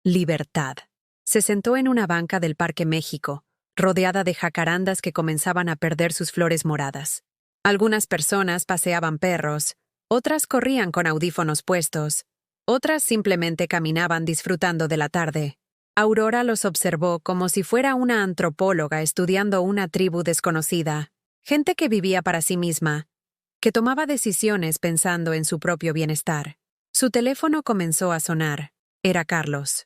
Libertad. Se sentó en una banca del Parque México, rodeada de jacarandas que comenzaban a perder sus flores moradas. Algunas personas paseaban perros, otras corrían con audífonos puestos, otras simplemente caminaban disfrutando de la tarde. Aurora los observó como si fuera una antropóloga estudiando una tribu desconocida, gente que vivía para sí misma, que tomaba decisiones pensando en su propio bienestar. Su teléfono comenzó a sonar. Era Carlos.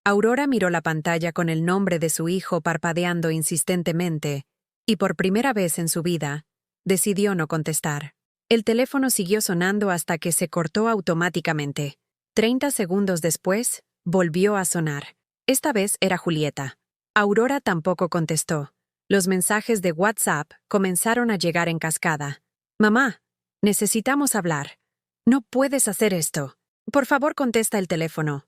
Aurora miró la pantalla con el nombre de su hijo parpadeando insistentemente, y por primera vez en su vida, decidió no contestar. El teléfono siguió sonando hasta que se cortó automáticamente. 30 segundos después, volvió a sonar. Esta vez era Julieta. Aurora tampoco contestó. Los mensajes de WhatsApp comenzaron a llegar en cascada. «Mamá, necesitamos hablar. No puedes hacer esto. Por favor, contesta el teléfono.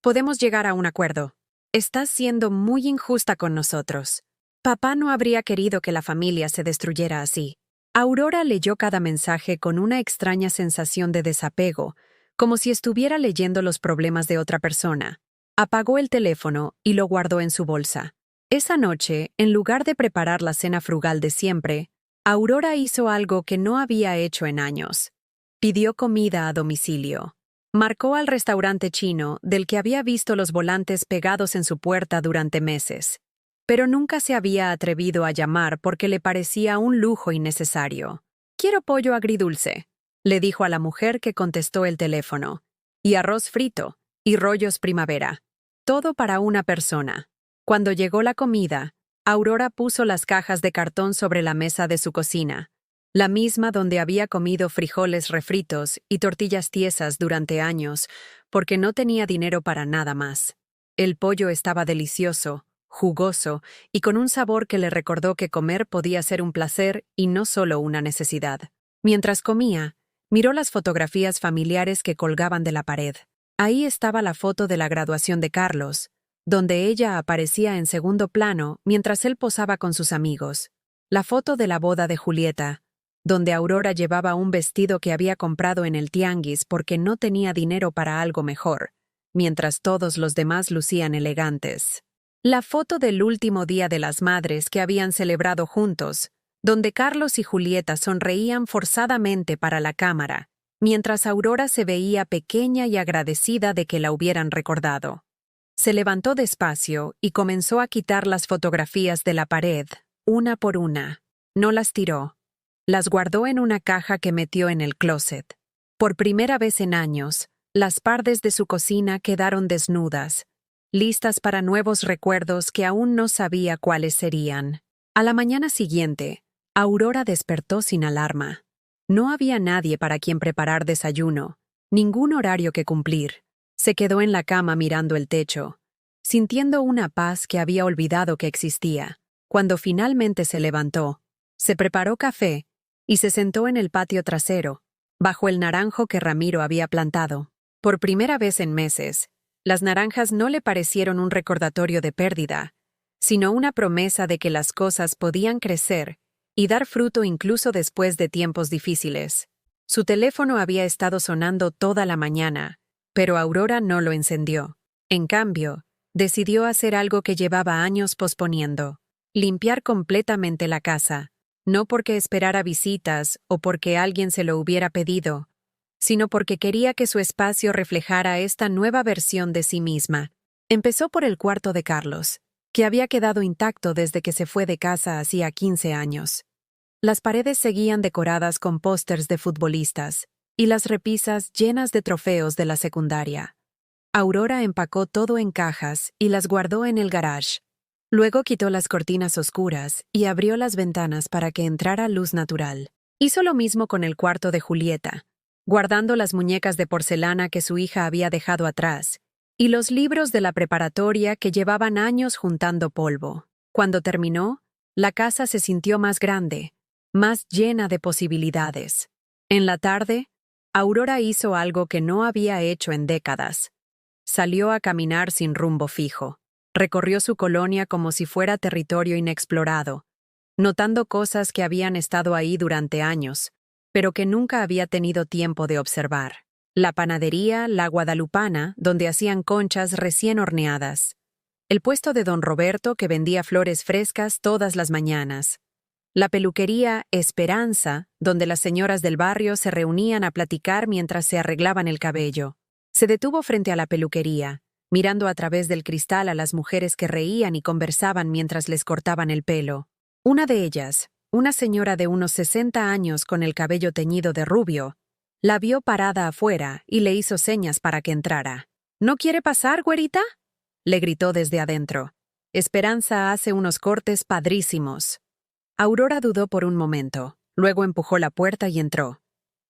Podemos llegar a un acuerdo. Estás siendo muy injusta con nosotros. Papá no habría querido que la familia se destruyera así». Aurora leyó cada mensaje con una extraña sensación de desapego, como si estuviera leyendo los problemas de otra persona. Apagó el teléfono y lo guardó en su bolsa. Esa noche, en lugar de preparar la cena frugal de siempre, Aurora hizo algo que no había hecho en años. Pidió comida a domicilio. Marcó al restaurante chino del que había visto los volantes pegados en su puerta durante meses, pero nunca se había atrevido a llamar porque le parecía un lujo innecesario. «Quiero pollo agridulce», le dijo a la mujer que contestó el teléfono, «y arroz frito, y rollos primavera. Todo para una persona». Cuando llegó la comida, Aurora puso las cajas de cartón sobre la mesa de su cocina, la misma donde había comido frijoles refritos y tortillas tiesas durante años, porque no tenía dinero para nada más. El pollo estaba delicioso, jugoso y con un sabor que le recordó que comer podía ser un placer y no solo una necesidad. Mientras comía, miró las fotografías familiares que colgaban de la pared. Ahí estaba la foto de la graduación de Carlos, donde ella aparecía en segundo plano mientras él posaba con sus amigos. La foto de la boda de Julieta, donde Aurora llevaba un vestido que había comprado en el tianguis porque no tenía dinero para algo mejor, mientras todos los demás lucían elegantes. La foto del último Día de las Madres que habían celebrado juntos, donde Carlos y Julieta sonreían forzadamente para la cámara, mientras Aurora se veía pequeña y agradecida de que la hubieran recordado. Se levantó despacio y comenzó a quitar las fotografías de la pared, una por una. No las tiró. Las guardó en una caja que metió en el closet. Por primera vez en años, las paredes de su cocina quedaron desnudas, listas para nuevos recuerdos que aún no sabía cuáles serían. A la mañana siguiente, Aurora despertó sin alarma. No había nadie para quien preparar desayuno, ningún horario que cumplir. Se quedó en la cama mirando el techo, sintiendo una paz que había olvidado que existía. Cuando finalmente se levantó, se preparó café y se sentó en el patio trasero, bajo el naranjo que Ramiro había plantado. Por primera vez en meses, las naranjas no le parecieron un recordatorio de pérdida, sino una promesa de que las cosas podían crecer y dar fruto incluso después de tiempos difíciles. Su teléfono había estado sonando toda la mañana, pero Aurora no lo encendió. En cambio, decidió hacer algo que llevaba años posponiendo: limpiar completamente la casa, no porque esperara visitas o porque alguien se lo hubiera pedido, sino porque quería que su espacio reflejara esta nueva versión de sí misma. Empezó por el cuarto de Carlos, que había quedado intacto desde que se fue de casa hacía 15 años. Las paredes seguían decoradas con pósters de futbolistas y las repisas llenas de trofeos de la secundaria. Aurora empacó todo en cajas y las guardó en el garage. Luego quitó las cortinas oscuras y abrió las ventanas para que entrara luz natural. Hizo lo mismo con el cuarto de Julieta, guardando las muñecas de porcelana que su hija había dejado atrás y los libros de la preparatoria que llevaban años juntando polvo. Cuando terminó, la casa se sintió más grande, más llena de posibilidades. En la tarde, Aurora hizo algo que no había hecho en décadas. Salió a caminar sin rumbo fijo. Recorrió su colonia como si fuera territorio inexplorado, notando cosas que habían estado ahí durante años, pero que nunca había tenido tiempo de observar. La panadería La Guadalupana, donde hacían conchas recién horneadas. El puesto de don Roberto, que vendía flores frescas todas las mañanas. La peluquería Esperanza, donde las señoras del barrio se reunían a platicar mientras se arreglaban el cabello. Se detuvo frente a la peluquería, mirando a través del cristal a las mujeres que reían y conversaban mientras les cortaban el pelo. Una de ellas, una señora de unos 60 años con el cabello teñido de rubio, la vio parada afuera y le hizo señas para que entrara. ¿No quiere pasar, güerita?, le gritó desde adentro. Esperanza hace unos cortes padrísimos. Aurora dudó por un momento, luego empujó la puerta y entró.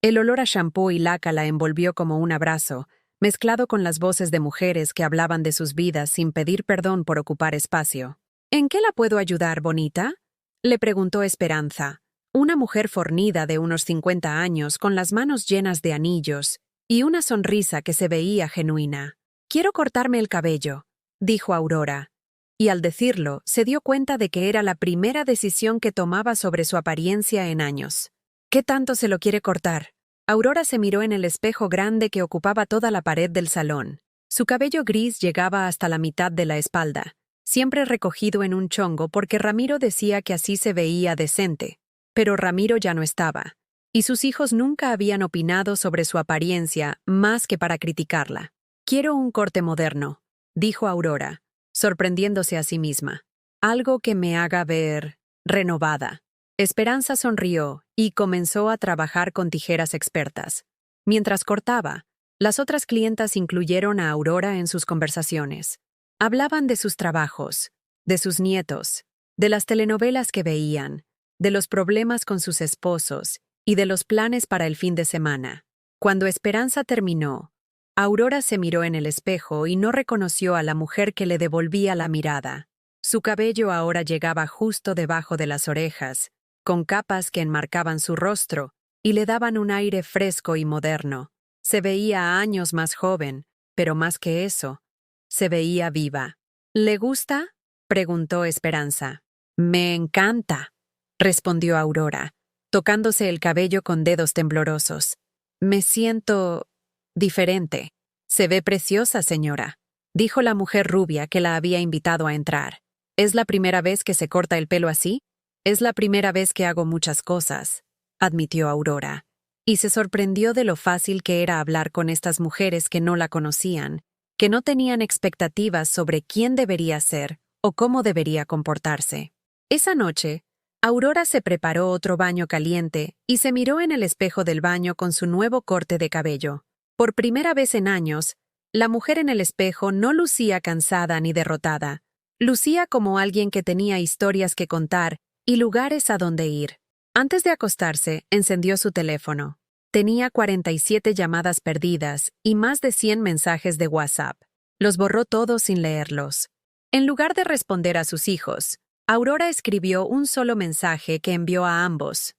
El olor a shampoo y laca la envolvió como un abrazo, mezclado con las voces de mujeres que hablaban de sus vidas sin pedir perdón por ocupar espacio. ¿En qué la puedo ayudar, bonita?, le preguntó Esperanza, una mujer fornida de unos 50 años con las manos llenas de anillos y una sonrisa que se veía genuina. «Quiero cortarme el cabello», dijo Aurora, y al decirlo se dio cuenta de que era la primera decisión que tomaba sobre su apariencia en años. «¿Qué tanto se lo quiere cortar?». Aurora se miró en el espejo grande que ocupaba toda la pared del salón. Su cabello gris llegaba hasta la mitad de la espalda, siempre recogido en un chongo porque Ramiro decía que así se veía decente. Pero Ramiro ya no estaba, y sus hijos nunca habían opinado sobre su apariencia más que para criticarla. «Quiero un corte moderno», dijo Aurora, sorprendiéndose a sí misma. «Algo que me haga ver renovada». Esperanza sonrió y comenzó a trabajar con tijeras expertas. Mientras cortaba, las otras clientas incluyeron a Aurora en sus conversaciones. Hablaban de sus trabajos, de sus nietos, de las telenovelas que veían, de los problemas con sus esposos y de los planes para el fin de semana. Cuando Esperanza terminó, Aurora se miró en el espejo y no reconoció a la mujer que le devolvía la mirada. Su cabello ahora llegaba justo debajo de las orejas, con capas que enmarcaban su rostro y le daban un aire fresco y moderno. Se veía años más joven, pero más que eso, se veía viva. «¿Le gusta?», preguntó Esperanza. «Me encanta», respondió Aurora, tocándose el cabello con dedos temblorosos. «Me siento diferente». «Se ve preciosa, señora», dijo la mujer rubia que la había invitado a entrar. «¿Es la primera vez que se corta el pelo así?». «Es la primera vez que hago muchas cosas», admitió Aurora, y se sorprendió de lo fácil que era hablar con estas mujeres que no la conocían, que no tenían expectativas sobre quién debería ser o cómo debería comportarse. Esa noche, Aurora se preparó otro baño caliente y se miró en el espejo del baño con su nuevo corte de cabello. Por primera vez en años, la mujer en el espejo no lucía cansada ni derrotada. Lucía como alguien que tenía historias que contar y lugares a donde ir. Antes de acostarse, encendió su teléfono. Tenía 47 llamadas perdidas y más de 100 mensajes de WhatsApp. Los borró todos sin leerlos. En lugar de responder a sus hijos, Aurora escribió un solo mensaje que envió a ambos.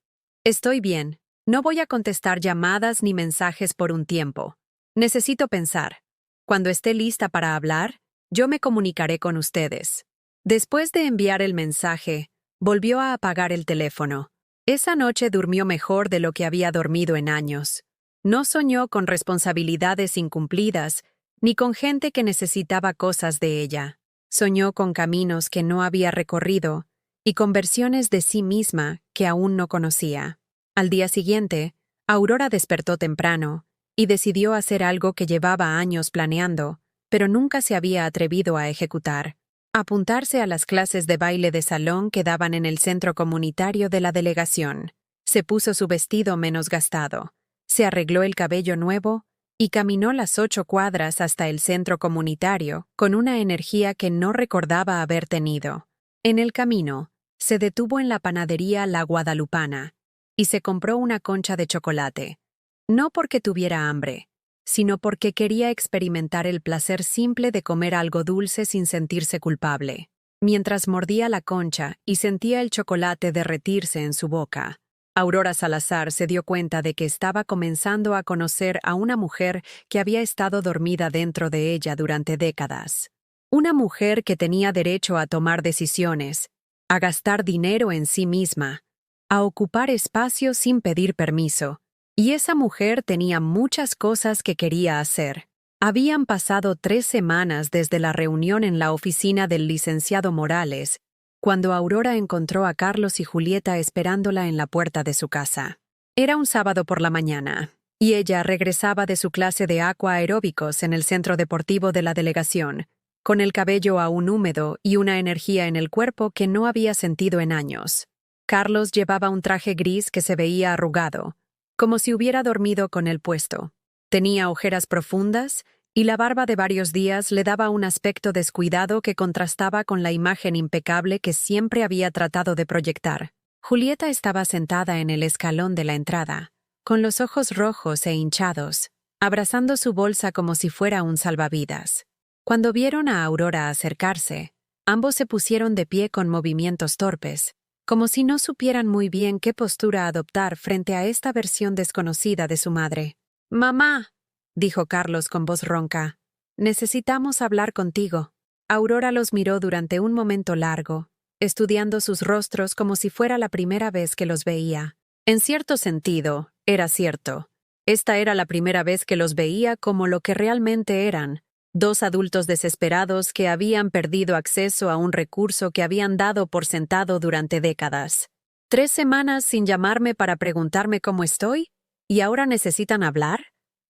«Estoy bien. No voy a contestar llamadas ni mensajes por un tiempo. Necesito pensar. Cuando esté lista para hablar, yo me comunicaré con ustedes». Después de enviar el mensaje, volvió a apagar el teléfono. Esa noche durmió mejor de lo que había dormido en años. No soñó con responsabilidades incumplidas, ni con gente que necesitaba cosas de ella. Soñó con caminos que no había recorrido y con versiones de sí misma que aún no conocía. Al día siguiente, Aurora despertó temprano y decidió hacer algo que llevaba años planeando, pero nunca se había atrevido a ejecutar: apuntarse a las clases de baile de salón que daban en el centro comunitario de la delegación. Se puso su vestido menos gastado, se arregló el cabello nuevo y caminó las 8 cuadras hasta el centro comunitario con una energía que no recordaba haber tenido. En el camino, se detuvo en la panadería La Guadalupana y se compró una concha de chocolate, no porque tuviera hambre, sino porque quería experimentar el placer simple de comer algo dulce sin sentirse culpable. Mientras mordía la concha y sentía el chocolate derretirse en su boca, Aurora Salazar se dio cuenta de que estaba comenzando a conocer a una mujer que había estado dormida dentro de ella durante décadas. Una mujer que tenía derecho a tomar decisiones, a gastar dinero en sí misma, a ocupar espacio sin pedir permiso. Y esa mujer tenía muchas cosas que quería hacer. Habían pasado 3 semanas desde la reunión en la oficina del licenciado Morales, cuando Aurora encontró a Carlos y Julieta esperándola en la puerta de su casa. Era un sábado por la mañana, y ella regresaba de su clase de aquaeróbicos en el centro deportivo de la delegación, con el cabello aún húmedo y una energía en el cuerpo que no había sentido en años. Carlos llevaba un traje gris que se veía arrugado, como si hubiera dormido con él puesto. Tenía ojeras profundas y la barba de varios días le daba un aspecto descuidado que contrastaba con la imagen impecable que siempre había tratado de proyectar. Julieta estaba sentada en el escalón de la entrada, con los ojos rojos e hinchados, abrazando su bolsa como si fuera un salvavidas. Cuando vieron a Aurora acercarse, ambos se pusieron de pie con movimientos torpes, como si no supieran muy bien qué postura adoptar frente a esta versión desconocida de su madre. «Mamá», dijo Carlos con voz ronca, «necesitamos hablar contigo». Aurora los miró durante un momento largo, estudiando sus rostros como si fuera la primera vez que los veía. En cierto sentido, era cierto. Esta era la primera vez que los veía como lo que realmente eran: 2 adultos desesperados que habían perdido acceso a un recurso que habían dado por sentado durante décadas. ¿3 semanas sin llamarme para preguntarme cómo estoy? ¿Y ahora necesitan hablar?,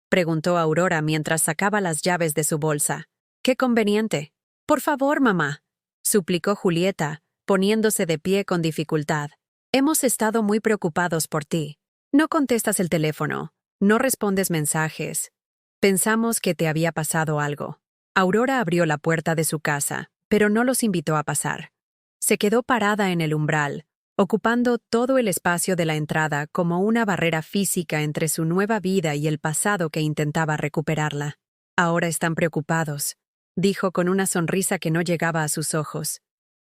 preguntó Aurora mientras sacaba las llaves de su bolsa. ¡Qué conveniente! Por favor, mamá, suplicó Julieta, poniéndose de pie con dificultad. Hemos estado muy preocupados por ti. No contestas el teléfono, no respondes mensajes. Pensamos que te había pasado algo. Aurora abrió la puerta de su casa, pero no los invitó a pasar. Se quedó parada en el umbral, ocupando todo el espacio de la entrada como una barrera física entre su nueva vida y el pasado que intentaba recuperarla. Ahora están preocupados, dijo con una sonrisa que no llegaba a sus ojos.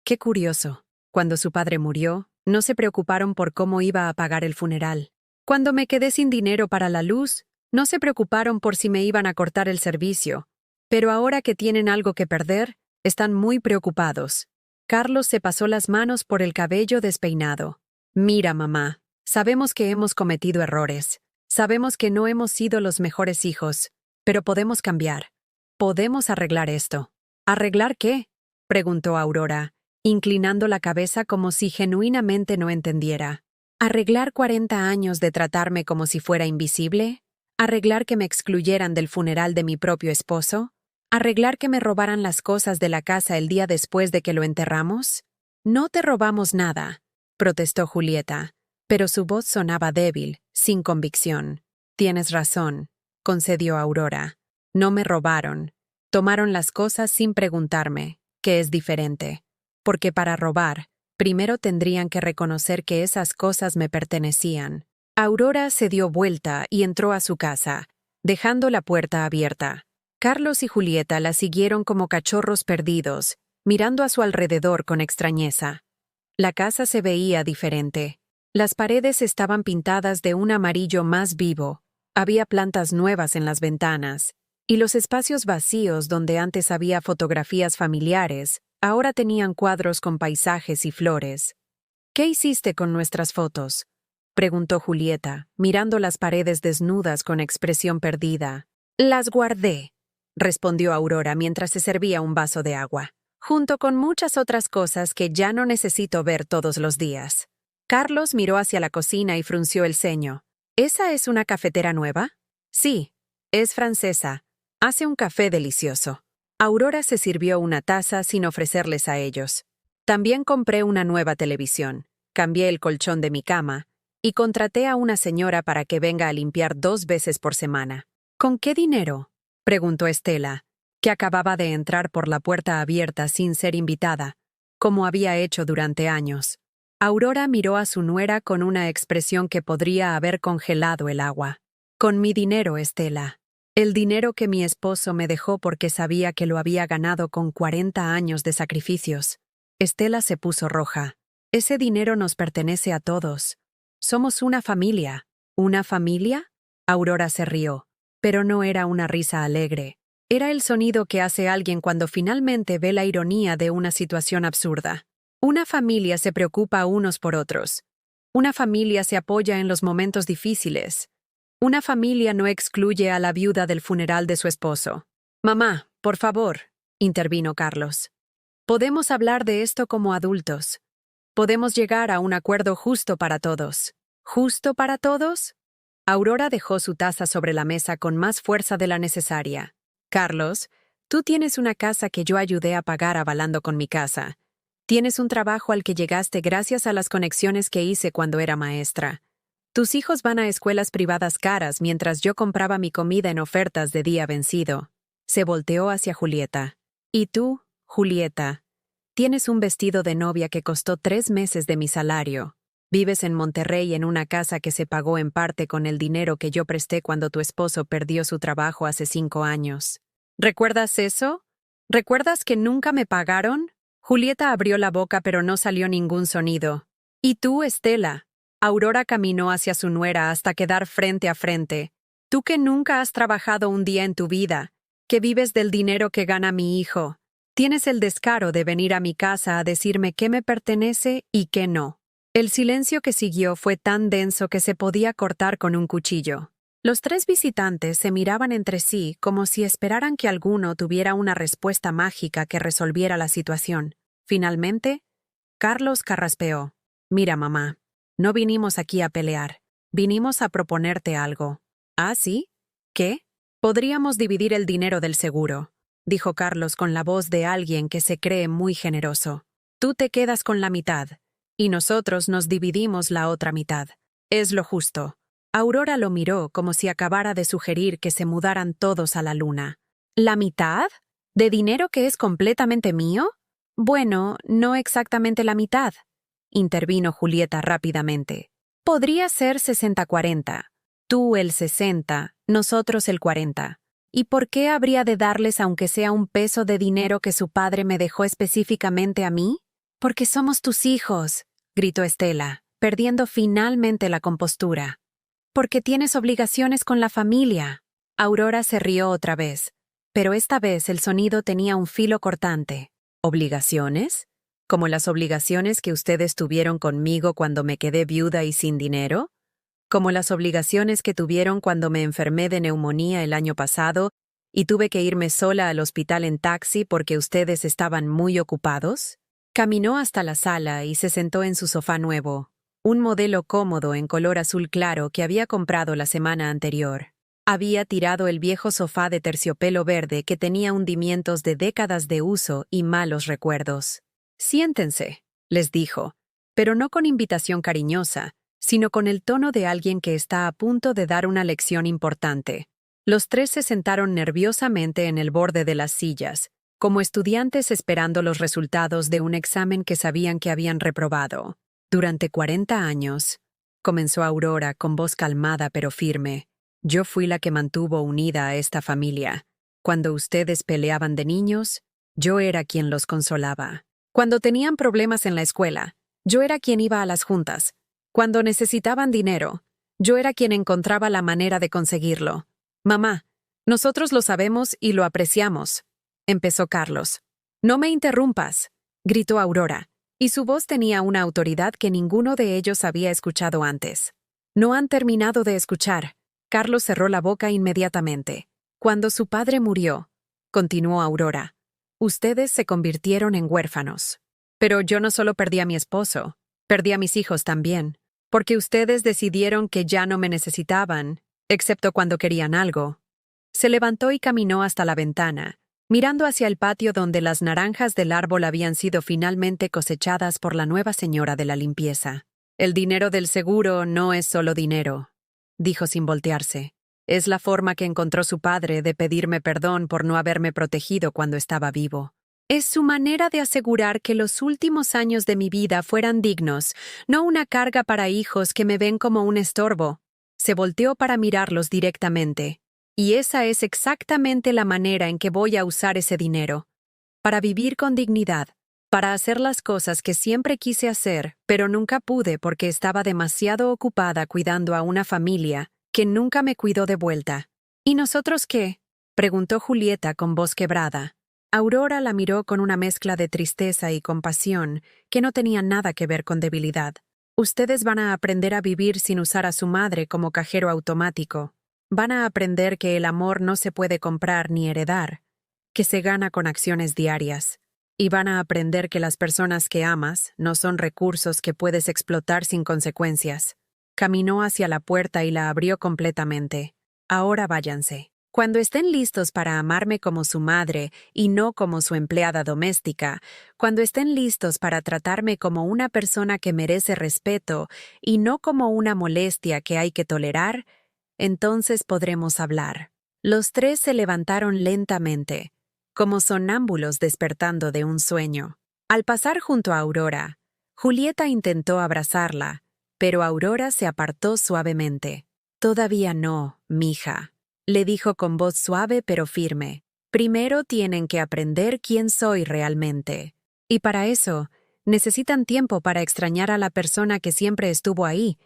Qué curioso. Cuando su padre murió, no se preocuparon por cómo iba a pagar el funeral. Cuando me quedé sin dinero para la luz, no se preocuparon por si me iban a cortar el servicio. Pero ahora que tienen algo que perder, están muy preocupados. Carlos se pasó las manos por el cabello despeinado. Mira, mamá, sabemos que hemos cometido errores. Sabemos que no hemos sido los mejores hijos, pero podemos cambiar. Podemos arreglar esto. ¿Arreglar qué?, preguntó Aurora, inclinando la cabeza como si genuinamente no entendiera. ¿Arreglar 40 años de tratarme como si fuera invisible? ¿Arreglar que me excluyeran del funeral de mi propio esposo? ¿Arreglar que me robaran las cosas de la casa el día después de que lo enterramos? No te robamos nada, protestó Julieta, pero su voz sonaba débil, sin convicción. Tienes razón, concedió Aurora. No me robaron. Tomaron las cosas sin preguntarme, que es diferente. Porque para robar, primero tendrían que reconocer que esas cosas me pertenecían. Aurora se dio vuelta y entró a su casa, dejando la puerta abierta. Carlos y Julieta la siguieron como cachorros perdidos, mirando a su alrededor con extrañeza. La casa se veía diferente. Las paredes estaban pintadas de un amarillo más vivo, había plantas nuevas en las ventanas, y los espacios vacíos donde antes había fotografías familiares, ahora tenían cuadros con paisajes y flores. ¿Qué hiciste con nuestras fotos?, preguntó Julieta, mirando las paredes desnudas con expresión perdida. Las guardé, respondió Aurora mientras se servía un vaso de agua, junto con muchas otras cosas que ya no necesito ver todos los días. Carlos miró hacia la cocina y frunció el ceño. ¿Esa es una cafetera nueva? Sí, es francesa. Hace un café delicioso. Aurora se sirvió una taza sin ofrecerles a ellos. También compré una nueva televisión, cambié el colchón de mi cama y contraté a una señora para que venga a limpiar 2 veces por semana. ¿Con qué dinero?, preguntó Estela, que acababa de entrar por la puerta abierta sin ser invitada, como había hecho durante años. Aurora miró a su nuera con una expresión que podría haber congelado el agua. Con mi dinero, Estela. El dinero que mi esposo me dejó porque sabía que lo había ganado con 40 años de sacrificios. Estela se puso roja. Ese dinero nos pertenece a todos. Somos una familia. ¿Una familia? Aurora se rió, pero no era una risa alegre. Era el sonido que hace alguien cuando finalmente ve la ironía de una situación absurda. Una familia se preocupa unos por otros. Una familia se apoya en los momentos difíciles. Una familia no excluye a la viuda del funeral de su esposo. Mamá, por favor, intervino Carlos. Podemos hablar de esto como adultos. Podemos llegar a un acuerdo justo para todos. ¿Justo para todos? Aurora dejó su taza sobre la mesa con más fuerza de la necesaria. Carlos, tú tienes una casa que yo ayudé a pagar avalando con mi casa. Tienes un trabajo al que llegaste gracias a las conexiones que hice cuando era maestra. Tus hijos van a escuelas privadas caras mientras yo compraba mi comida en ofertas de día vencido. Se volteó hacia Julieta. Y tú, Julieta, tienes un vestido de novia que costó 3 meses de mi salario. Vives en Monterrey en una casa que se pagó en parte con el dinero que yo presté cuando tu esposo perdió su trabajo hace 5 años. ¿Recuerdas eso? ¿Recuerdas que nunca me pagaron? Julieta abrió la boca pero no salió ningún sonido. ¿Y tú, Estela? Aurora caminó hacia su nuera hasta quedar frente a frente. Tú que nunca has trabajado un día en tu vida, que vives del dinero que gana mi hijo, tienes el descaro de venir a mi casa a decirme qué me pertenece y qué no. El silencio que siguió fue tan denso que se podía cortar con un cuchillo. Los 3 visitantes se miraban entre sí como si esperaran que alguno tuviera una respuesta mágica que resolviera la situación. Finalmente, Carlos carraspeó. Mira, mamá. No vinimos aquí a pelear. Vinimos a proponerte algo. ¿Ah, sí? ¿Qué? Podríamos dividir el dinero del seguro, dijo Carlos con la voz de alguien que se cree muy generoso. Tú te quedas con la mitad, y nosotros nos dividimos la otra mitad. Es lo justo. Aurora lo miró como si acabara de sugerir que se mudaran todos a la luna. ¿La mitad? ¿De dinero que es completamente mío? Bueno, no exactamente la mitad, intervino Julieta rápidamente. Podría ser 60-40. Tú el 60, nosotros el 40. ¿Y por qué habría de darles aunque sea un peso de dinero que su padre me dejó específicamente a mí? Porque somos tus hijos, gritó Estela, perdiendo finalmente la compostura. Porque tienes obligaciones con la familia. Aurora se rió otra vez, pero esta vez el sonido tenía un filo cortante. ¿Obligaciones? ¿Como las obligaciones que ustedes tuvieron conmigo cuando me quedé viuda y sin dinero? ¿Como las obligaciones que tuvieron cuando me enfermé de neumonía el año pasado y tuve que irme sola al hospital en taxi porque ustedes estaban muy ocupados? Caminó hasta la sala y se sentó en su sofá nuevo, un modelo cómodo en color azul claro que había comprado la semana anterior. Había tirado el viejo sofá de terciopelo verde que tenía hundimientos de décadas de uso y malos recuerdos. Siéntense, les dijo, pero no con invitación cariñosa, sino con el tono de alguien que está a punto de dar una lección importante. Los 3 se sentaron nerviosamente en el borde de las sillas, como estudiantes esperando los resultados de un examen que sabían que habían reprobado. Durante 40 años, comenzó Aurora con voz calmada pero firme, yo fui la que mantuvo unida a esta familia. Cuando ustedes peleaban de niños, yo era quien los consolaba. Cuando tenían problemas en la escuela, yo era quien iba a las juntas. Cuando necesitaban dinero, yo era quien encontraba la manera de conseguirlo. Mamá, nosotros lo sabemos y lo apreciamos, empezó Carlos. No me interrumpas, gritó Aurora, y su voz tenía una autoridad que ninguno de ellos había escuchado antes. No han terminado de escuchar. Carlos cerró la boca inmediatamente. Cuando su padre murió, continuó Aurora, ustedes se convirtieron en huérfanos. Pero yo no solo perdí a mi esposo, perdí a mis hijos también, porque ustedes decidieron que ya no me necesitaban, excepto cuando querían algo. Se levantó y caminó hasta la ventana, mirando hacia el patio donde las naranjas del árbol habían sido finalmente cosechadas por la nueva señora de la limpieza. El dinero del seguro no es solo dinero, dijo sin voltearse. Es la forma que encontró su padre de pedirme perdón por no haberme protegido cuando estaba vivo. Es su manera de asegurar que los últimos años de mi vida fueran dignos, no una carga para hijos que me ven como un estorbo. Se volteó para mirarlos directamente. Y esa es exactamente la manera en que voy a usar ese dinero. Para vivir con dignidad, para hacer las cosas que siempre quise hacer, pero nunca pude porque estaba demasiado ocupada cuidando a una familia que nunca me cuidó de vuelta. ¿Y nosotros qué?, preguntó Julieta con voz quebrada. Aurora la miró con una mezcla de tristeza y compasión que no tenía nada que ver con debilidad. Ustedes van a aprender a vivir sin usar a su madre como cajero automático. Van a aprender que el amor no se puede comprar ni heredar, que se gana con acciones diarias. Y van a aprender que las personas que amas no son recursos que puedes explotar sin consecuencias. Caminó hacia la puerta y la abrió completamente. Ahora váyanse. Cuando estén listos para amarme como su madre y no como su empleada doméstica, cuando estén listos para tratarme como una persona que merece respeto y no como una molestia que hay que tolerar, entonces podremos hablar. Los tres se levantaron lentamente, como sonámbulos despertando de un sueño. Al pasar junto a Aurora, Julieta intentó abrazarla, pero Aurora se apartó suavemente. «Todavía no, mija», le dijo con voz suave pero firme. «Primero tienen que aprender quién soy realmente. Y para eso, necesitan tiempo para extrañar a la persona que siempre estuvo ahí,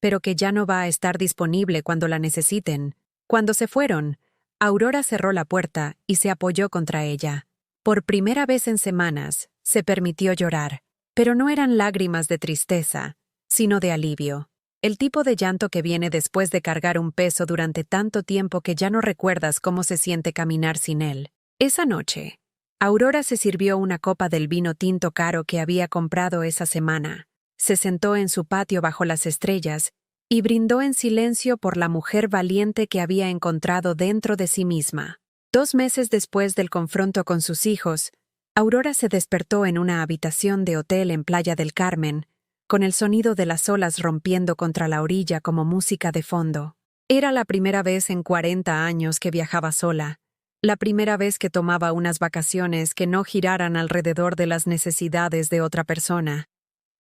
pero que ya no va a estar disponible cuando la necesiten». Cuando se fueron, Aurora cerró la puerta y se apoyó contra ella. Por primera vez en semanas, se permitió llorar, pero no eran lágrimas de tristeza, sino de alivio. El tipo de llanto que viene después de cargar un peso durante tanto tiempo que ya no recuerdas cómo se siente caminar sin él. Esa noche, Aurora se sirvió una copa del vino tinto caro que había comprado esa semana. Se sentó en su patio bajo las estrellas y brindó en silencio por la mujer valiente que había encontrado dentro de sí misma. 2 meses después del confronto con sus hijos, Aurora se despertó en una habitación de hotel en Playa del Carmen, con el sonido de las olas rompiendo contra la orilla como música de fondo. Era la primera vez en 40 años que viajaba sola, la primera vez que tomaba unas vacaciones que no giraran alrededor de las necesidades de otra persona.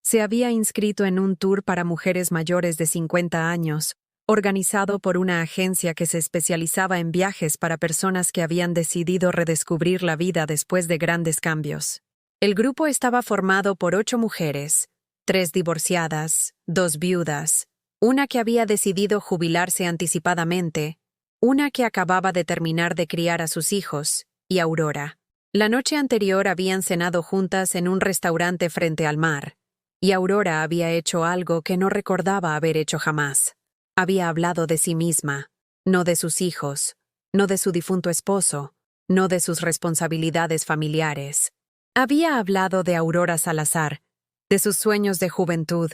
Se había inscrito en un tour para mujeres mayores de 50 años, organizado por una agencia que se especializaba en viajes para personas que habían decidido redescubrir la vida después de grandes cambios. El grupo estaba formado por 8 mujeres, 3 divorciadas, 2 viudas, una que había decidido jubilarse anticipadamente, una que acababa de terminar de criar a sus hijos, y Aurora. La noche anterior habían cenado juntas en un restaurante frente al mar, y Aurora había hecho algo que no recordaba haber hecho jamás. Había hablado de sí misma, no de sus hijos, no de su difunto esposo, no de sus responsabilidades familiares. Había hablado de Aurora Salazar, de sus sueños de juventud,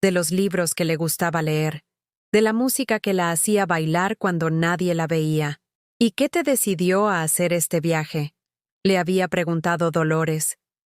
de los libros que le gustaba leer, de la música que la hacía bailar cuando nadie la veía. ¿Y qué te decidió a hacer este viaje?, le había preguntado Dolores,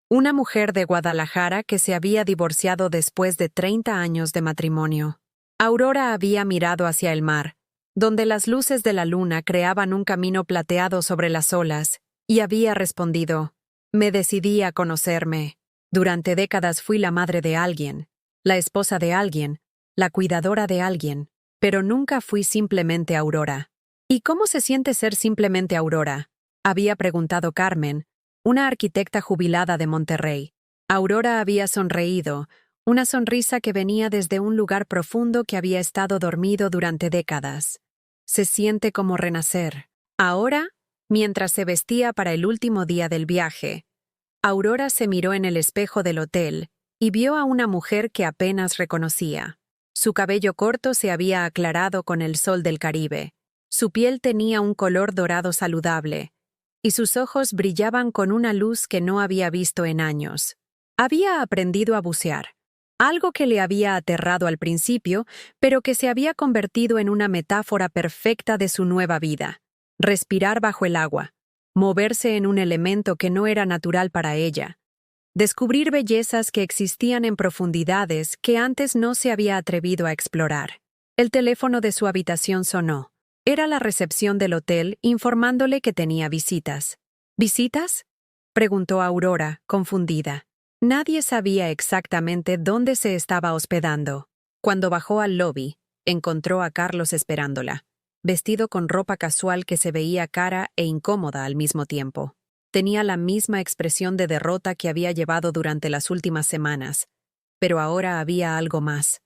una mujer de Guadalajara que se había divorciado después de 30 años de matrimonio. Aurora había mirado hacia el mar, donde las luces de la luna creaban un camino plateado sobre las olas, y había respondido: «Me decidí a conocerme. Durante décadas fui la madre de alguien, la esposa de alguien, la cuidadora de alguien, pero nunca fui simplemente Aurora». «¿Y cómo se siente ser simplemente Aurora?», había preguntado Carmen, una arquitecta jubilada de Monterrey. Aurora había sonreído, una sonrisa que venía desde un lugar profundo que había estado dormido durante décadas. Se siente como renacer. Ahora, mientras se vestía para el último día del viaje, Aurora se miró en el espejo del hotel y vio a una mujer que apenas reconocía. Su cabello corto se había aclarado con el sol del Caribe. Su piel tenía un color dorado saludable, y sus ojos brillaban con una luz que no había visto en años. Había aprendido a bucear, algo que le había aterrado al principio, pero que se había convertido en una metáfora perfecta de su nueva vida. Respirar bajo el agua, moverse en un elemento que no era natural para ella, descubrir bellezas que existían en profundidades que antes no se había atrevido a explorar. El teléfono de su habitación sonó. Era la recepción del hotel informándole que tenía visitas. ¿Visitas?, preguntó Aurora, confundida. Nadie sabía exactamente dónde se estaba hospedando. Cuando bajó al lobby, encontró a Carlos esperándola, vestido con ropa casual que se veía cara e incómoda al mismo tiempo. Tenía la misma expresión de derrota que había llevado durante las últimas semanas, pero ahora había algo más: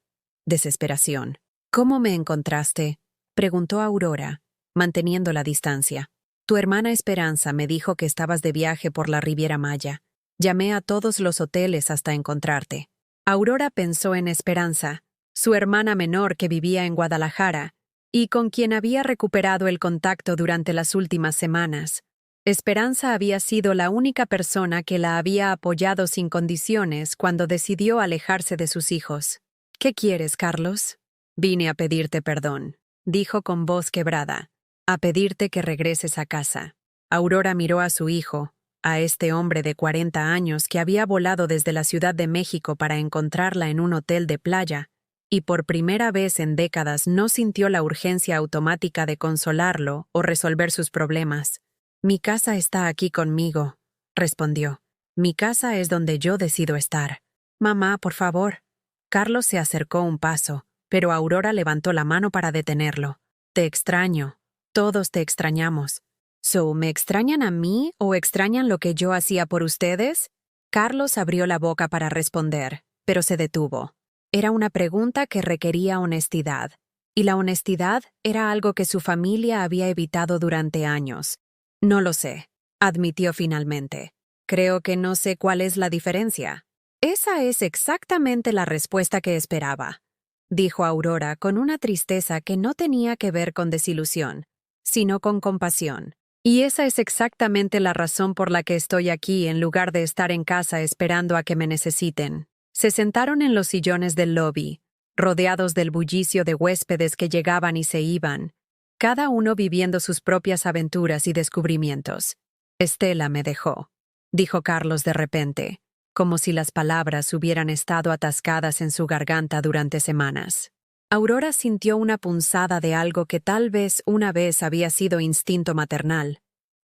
desesperación. ¿Cómo me encontraste?, preguntó Aurora, manteniendo la distancia. Tu hermana Esperanza me dijo que estabas de viaje por la Riviera Maya. Llamé a todos los hoteles hasta encontrarte. Aurora pensó en Esperanza, su hermana menor que vivía en Guadalajara, y con quien había recuperado el contacto durante las últimas semanas. Esperanza había sido la única persona que la había apoyado sin condiciones cuando decidió alejarse de sus hijos. ¿Qué quieres, Carlos? Vine a pedirte perdón, dijo con voz quebrada, a pedirte que regreses a casa. Aurora miró a su hijo, a este hombre de 40 años que había volado desde la Ciudad de México para encontrarla en un hotel de playa, y por primera vez en décadas no sintió la urgencia automática de consolarlo o resolver sus problemas. Mi casa está aquí conmigo, respondió. Mi casa es donde yo decido estar. Mamá, por favor. Carlos se acercó un paso, pero Aurora levantó la mano para detenerlo. Te extraño. Todos te extrañamos. ¿Me extrañan a mí o extrañan lo que yo hacía por ustedes? Carlos abrió la boca para responder, pero se detuvo. Era una pregunta que requería honestidad, y la honestidad era algo que su familia había evitado durante años. No lo sé, admitió finalmente. Creo que no sé cuál es la diferencia. Esa es exactamente la respuesta que esperaba, dijo Aurora con una tristeza que no tenía que ver con desilusión, sino con compasión. Y esa es exactamente la razón por la que estoy aquí en lugar de estar en casa esperando a que me necesiten. Se sentaron en los sillones del lobby, rodeados del bullicio de huéspedes que llegaban y se iban, cada uno viviendo sus propias aventuras y descubrimientos. Estela me dejó, dijo Carlos de repente, como si las palabras hubieran estado atascadas en su garganta durante semanas. Aurora sintió una punzada de algo que tal vez una vez había sido instinto maternal,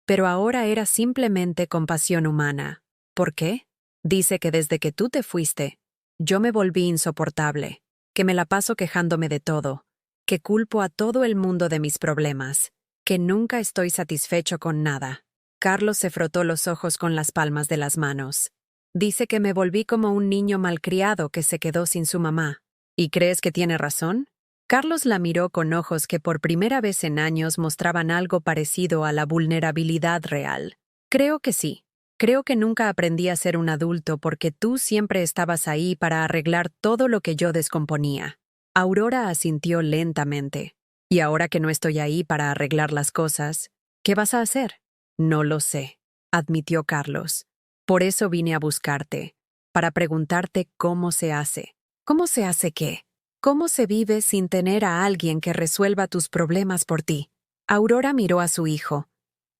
pero ahora era simplemente compasión humana. ¿Por qué? Dice que desde que tú te fuiste, yo me volví insoportable, que me la paso quejándome de todo, que culpo a todo el mundo de mis problemas, que nunca estoy satisfecho con nada. Carlos se frotó los ojos con las palmas de las manos. Dice que me volví como un niño malcriado que se quedó sin su mamá. ¿Y crees que tiene razón? Carlos la miró con ojos que por primera vez en años mostraban algo parecido a la vulnerabilidad real. Creo que sí. Creo que nunca aprendí a ser un adulto porque tú siempre estabas ahí para arreglar todo lo que yo descomponía. Aurora asintió lentamente. Y ahora que no estoy ahí para arreglar las cosas, ¿qué vas a hacer? No lo sé, admitió Carlos. Por eso vine a buscarte, para preguntarte cómo se hace. ¿Cómo se hace qué? ¿Cómo se vive sin tener a alguien que resuelva tus problemas por ti? Aurora miró a su hijo,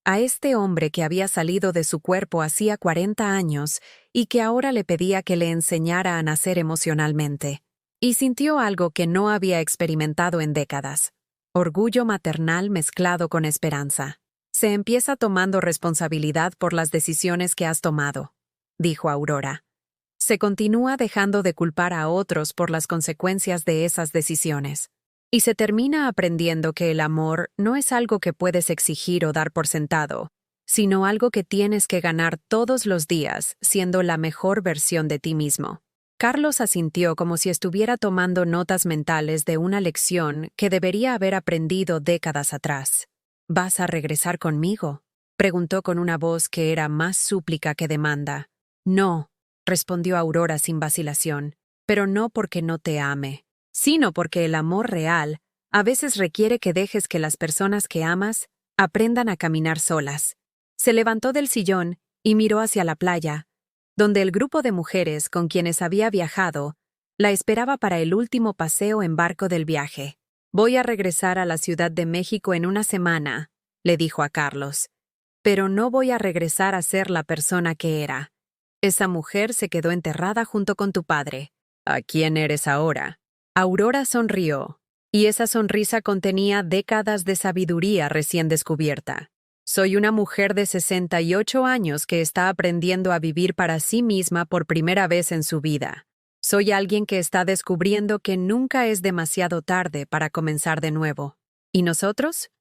a este hombre que había salido de su cuerpo hacía 40 años y que ahora le pedía que le enseñara a nacer emocionalmente. Y sintió algo que no había experimentado en décadas: orgullo maternal mezclado con esperanza. Se empieza tomando responsabilidad por las decisiones que has tomado, dijo Aurora. Se continúa dejando de culpar a otros por las consecuencias de esas decisiones. Y se termina aprendiendo que el amor no es algo que puedes exigir o dar por sentado, sino algo que tienes que ganar todos los días siendo la mejor versión de ti mismo. Carlos asintió como si estuviera tomando notas mentales de una lección que debería haber aprendido décadas atrás. ¿Vas a regresar conmigo?, preguntó con una voz que era más súplica que demanda. No, respondió Aurora sin vacilación, pero no porque no te ame, sino porque el amor real a veces requiere que dejes que las personas que amas aprendan a caminar solas. Se levantó del sillón y miró hacia la playa, donde el grupo de mujeres con quienes había viajado la esperaba para el último paseo en barco del viaje. «Voy a regresar a la Ciudad de México en una semana», le dijo a Carlos. «Pero no voy a regresar a ser la persona que era. Esa mujer se quedó enterrada junto con tu padre». «¿A quién eres ahora?». Aurora sonrió, y esa sonrisa contenía décadas de sabiduría recién descubierta. «Soy una mujer de 68 años que está aprendiendo a vivir para sí misma por primera vez en su vida. Soy alguien que está descubriendo que nunca es demasiado tarde para comenzar de nuevo. ¿Y nosotros?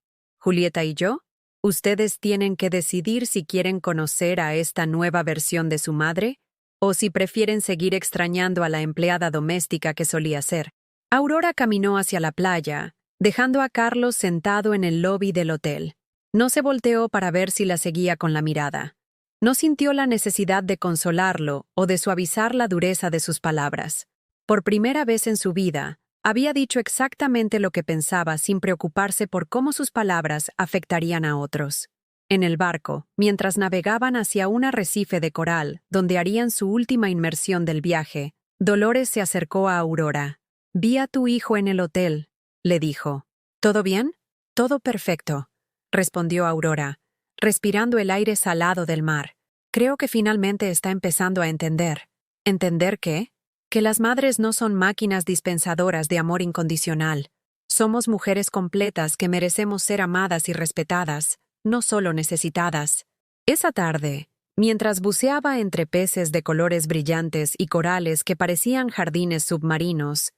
Julieta y yo, ustedes tienen que decidir si quieren conocer a esta nueva versión de su madre o si prefieren seguir extrañando a la empleada doméstica que solía ser». Aurora caminó hacia la playa, dejando a Carlos sentado en el lobby del hotel. No se volteó para ver si la seguía con la mirada. No sintió la necesidad de consolarlo o de suavizar la dureza de sus palabras. Por primera vez en su vida, había dicho exactamente lo que pensaba sin preocuparse por cómo sus palabras afectarían a otros. En el barco, mientras navegaban hacia un arrecife de coral donde harían su última inmersión del viaje, Dolores se acercó a Aurora. «Vi a tu hijo en el hotel», le dijo. «¿Todo bien?» «Todo perfecto», respondió Aurora, respirando el aire salado del mar. «Creo que finalmente está empezando a entender». ¿Entender qué? Que las madres no son máquinas dispensadoras de amor incondicional. Somos mujeres completas que merecemos ser amadas y respetadas, no solo necesitadas. Esa tarde, mientras buceaba entre peces de colores brillantes y corales que parecían jardines submarinos,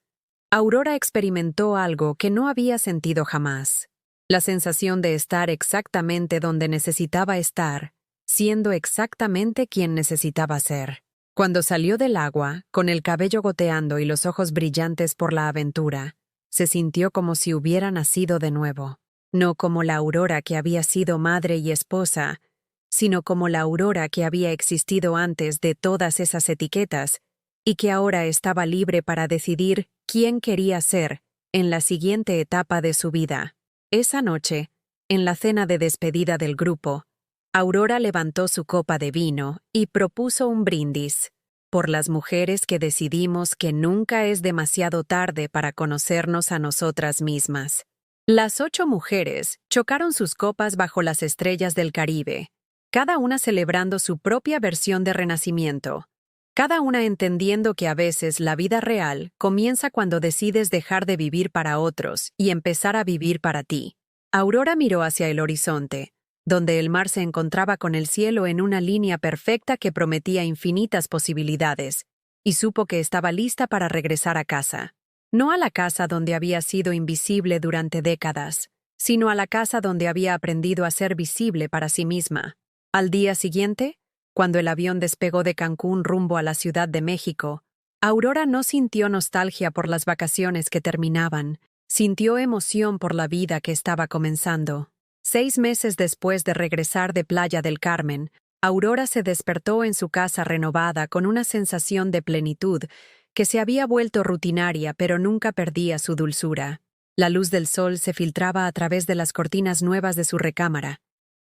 Aurora experimentó algo que no había sentido jamás. La sensación de estar exactamente donde necesitaba estar, siendo exactamente quien necesitaba ser. Cuando salió del agua, con el cabello goteando y los ojos brillantes por la aventura, se sintió como si hubiera nacido de nuevo. No como la Aurora que había sido madre y esposa, sino como la Aurora que había existido antes de todas esas etiquetas y que ahora estaba libre para decidir quién quería ser en la siguiente etapa de su vida. Esa noche, en la cena de despedida del grupo, Aurora levantó su copa de vino y propuso un brindis por las mujeres que decidimos que nunca es demasiado tarde para conocernos a nosotras mismas. Las 8 mujeres chocaron sus copas bajo las estrellas del Caribe, cada una celebrando su propia versión de renacimiento, cada una entendiendo que a veces la vida real comienza cuando decides dejar de vivir para otros y empezar a vivir para ti. Aurora miró hacia el horizonte, donde el mar se encontraba con el cielo en una línea perfecta que prometía infinitas posibilidades, y supo que estaba lista para regresar a casa. No a la casa donde había sido invisible durante décadas, sino a la casa donde había aprendido a ser visible para sí misma. Al día siguiente, cuando el avión despegó de Cancún rumbo a la Ciudad de México, Aurora no sintió nostalgia por las vacaciones que terminaban, sintió emoción por la vida que estaba comenzando. 6 meses después de regresar de Playa del Carmen, Aurora se despertó en su casa renovada con una sensación de plenitud que se había vuelto rutinaria pero nunca perdía su dulzura. La luz del sol se filtraba a través de las cortinas nuevas de su recámara,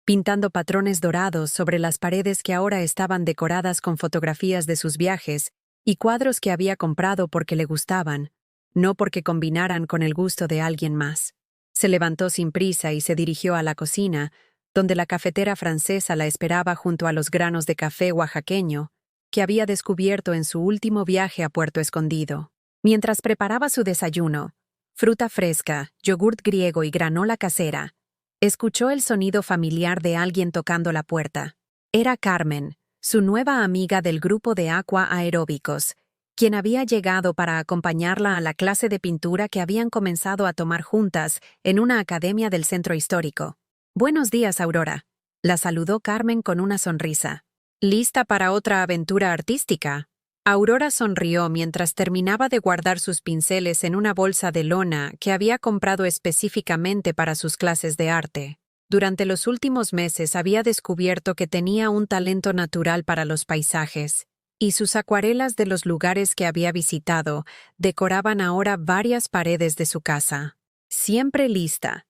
pintando patrones dorados sobre las paredes que ahora estaban decoradas con fotografías de sus viajes y cuadros que había comprado porque le gustaban, no porque combinaran con el gusto de alguien más. Se levantó sin prisa y se dirigió a la cocina, donde la cafetera francesa la esperaba junto a los granos de café oaxaqueño que había descubierto en su último viaje a Puerto Escondido. Mientras preparaba su desayuno, fruta fresca, yogurt griego y granola casera, escuchó el sonido familiar de alguien tocando la puerta. Era Carmen, su nueva amiga del grupo de aqua aeróbicos, quien había llegado para acompañarla a la clase de pintura que habían comenzado a tomar juntas en una academia del centro histórico. «Buenos días, Aurora», la saludó Carmen con una sonrisa. «¿Lista para otra aventura artística?» Aurora sonrió mientras terminaba de guardar sus pinceles en una bolsa de lona que había comprado específicamente para sus clases de arte. Durante los últimos meses había descubierto que tenía un talento natural para los paisajes, y sus acuarelas de los lugares que había visitado decoraban ahora varias paredes de su casa. «Siempre lista»,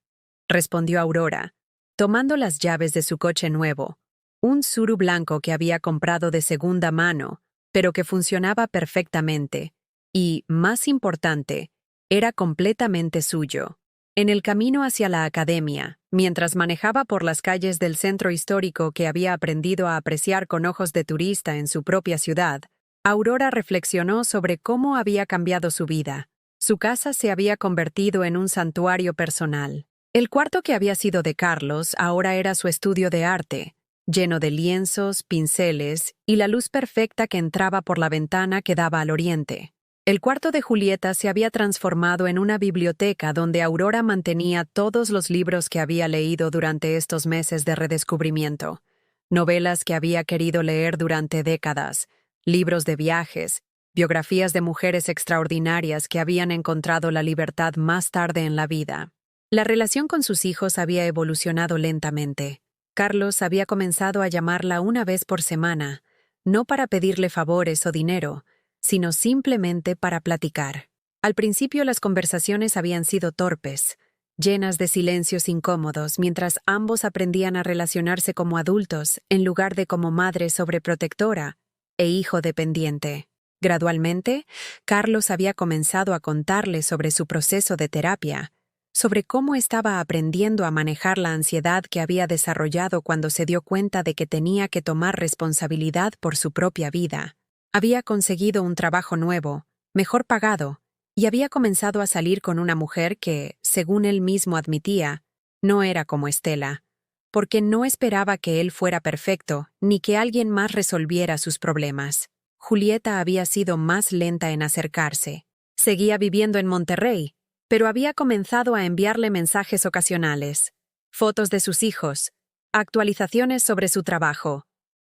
respondió Aurora, tomando las llaves de su coche nuevo, un Tsuru blanco que había comprado de segunda mano, pero que funcionaba perfectamente, y, más importante, era completamente suyo. En el camino hacia la academia, mientras manejaba por las calles del centro histórico que había aprendido a apreciar con ojos de turista en su propia ciudad, Aurora reflexionó sobre cómo había cambiado su vida. Su casa se había convertido en un santuario personal. El cuarto que había sido de Carlos ahora era su estudio de arte, lleno de lienzos, pinceles y la luz perfecta que entraba por la ventana que daba al oriente. El cuarto de Julieta se había transformado en una biblioteca donde Aurora mantenía todos los libros que había leído durante estos meses de redescubrimiento, novelas que había querido leer durante décadas, libros de viajes, biografías de mujeres extraordinarias que habían encontrado la libertad más tarde en la vida. La relación con sus hijos había evolucionado lentamente. Carlos había comenzado a llamarla una vez por semana, no para pedirle favores o dinero, sino simplemente para platicar. Al principio las conversaciones habían sido torpes, llenas de silencios incómodos, mientras ambos aprendían a relacionarse como adultos en lugar de como madre sobreprotectora e hijo dependiente. Gradualmente, Carlos había comenzado a contarle sobre su proceso de terapia, sobre cómo estaba aprendiendo a manejar la ansiedad que había desarrollado cuando se dio cuenta de que tenía que tomar responsabilidad por su propia vida. Había conseguido un trabajo nuevo, mejor pagado, y había comenzado a salir con una mujer que, según él mismo admitía, no era como Estela, porque no esperaba que él fuera perfecto ni que alguien más resolviera sus problemas. Julieta había sido más lenta en acercarse. Seguía viviendo en Monterrey, pero había comenzado a enviarle mensajes ocasionales, fotos de sus hijos, actualizaciones sobre su trabajo,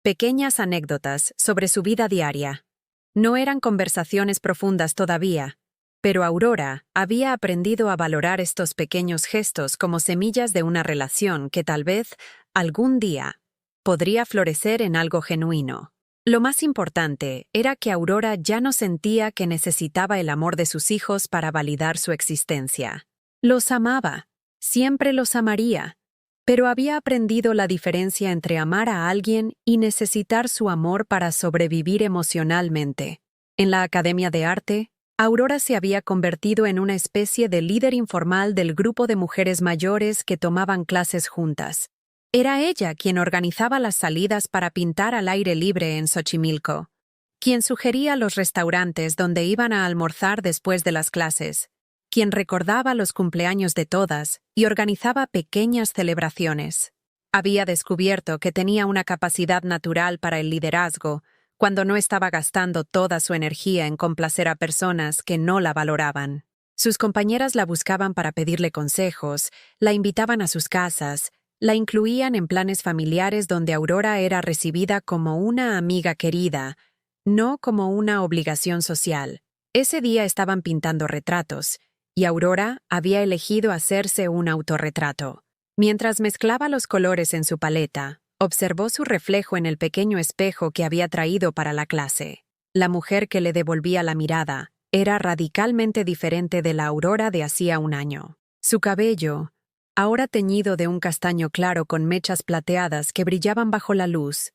pequeñas anécdotas sobre su vida diaria. No eran conversaciones profundas todavía, pero Aurora había aprendido a valorar estos pequeños gestos como semillas de una relación que tal vez, algún día, podría florecer en algo genuino. Lo más importante era que Aurora ya no sentía que necesitaba el amor de sus hijos para validar su existencia. Los amaba, siempre los amaría, pero había aprendido la diferencia entre amar a alguien y necesitar su amor para sobrevivir emocionalmente. En la Academia de Arte, Aurora se había convertido en una especie de líder informal del grupo de mujeres mayores que tomaban clases juntas. Era ella quien organizaba las salidas para pintar al aire libre en Xochimilco, quien sugería los restaurantes donde iban a almorzar después de las clases, quien recordaba los cumpleaños de todas y organizaba pequeñas celebraciones. Había descubierto que tenía una capacidad natural para el liderazgo cuando no estaba gastando toda su energía en complacer a personas que no la valoraban. Sus compañeras la buscaban para pedirle consejos, la invitaban a sus casas, la incluían en planes familiares donde Aurora era recibida como una amiga querida, no como una obligación social. Ese día estaban pintando retratos, y Aurora había elegido hacerse un autorretrato. Mientras mezclaba los colores en su paleta, observó su reflejo en el pequeño espejo que había traído para la clase. La mujer que le devolvía la mirada era radicalmente diferente de la Aurora de hacía un año. Su cabello, ahora teñido de un castaño claro con mechas plateadas que brillaban bajo la luz,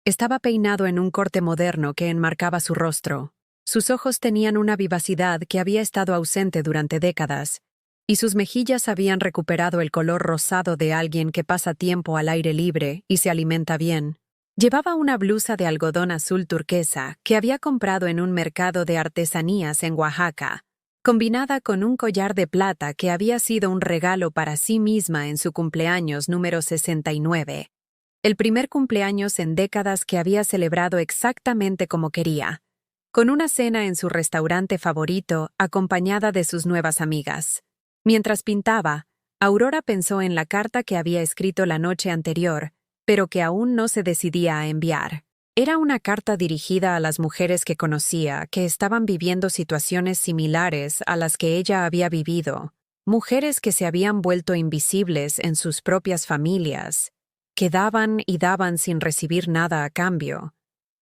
estaba peinado en un corte moderno que enmarcaba su rostro. Sus ojos tenían una vivacidad que había estado ausente durante décadas, y sus mejillas habían recuperado el color rosado de alguien que pasa tiempo al aire libre y se alimenta bien. Llevaba una blusa de algodón azul turquesa que había comprado en un mercado de artesanías en Oaxaca, combinada con un collar de plata que había sido un regalo para sí misma en su cumpleaños número 69. El primer cumpleaños en décadas que había celebrado exactamente como quería, con una cena en su restaurante favorito acompañada de sus nuevas amigas. Mientras pintaba, Aurora pensó en la carta que había escrito la noche anterior, pero que aún no se decidía a enviar. Era una carta dirigida a las mujeres que conocía, que estaban viviendo situaciones similares a las que ella había vivido, mujeres que se habían vuelto invisibles en sus propias familias, que daban y daban sin recibir nada a cambio,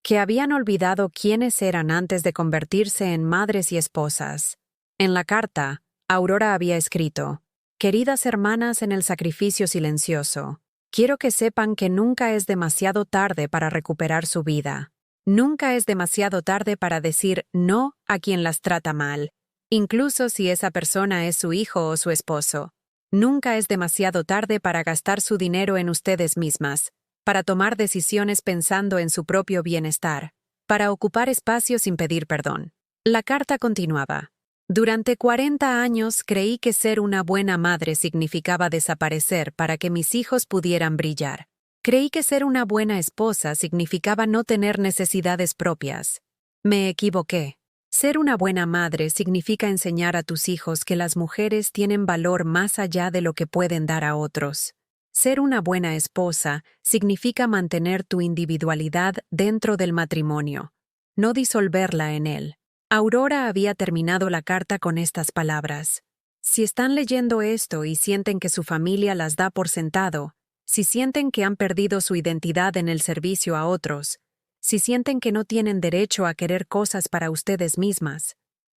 que habían olvidado quiénes eran antes de convertirse en madres y esposas. En la carta, Aurora había escrito: «Queridas hermanas en el sacrificio silencioso, quiero que sepan que nunca es demasiado tarde para recuperar su vida. Nunca es demasiado tarde para decir no a quien las trata mal, incluso si esa persona es su hijo o su esposo. Nunca es demasiado tarde para gastar su dinero en ustedes mismas, para tomar decisiones pensando en su propio bienestar, para ocupar espacio sin pedir perdón». La carta continuaba: «Durante 40 años creí que ser una buena madre significaba desaparecer para que mis hijos pudieran brillar. Creí que ser una buena esposa significaba no tener necesidades propias. Me equivoqué. Ser una buena madre significa enseñar a tus hijos que las mujeres tienen valor más allá de lo que pueden dar a otros. Ser una buena esposa significa mantener tu individualidad dentro del matrimonio, no disolverla en él». Aurora había terminado la carta con estas palabras: «Si están leyendo esto y sienten que su familia las da por sentado, si sienten que han perdido su identidad en el servicio a otros, si sienten que no tienen derecho a querer cosas para ustedes mismas,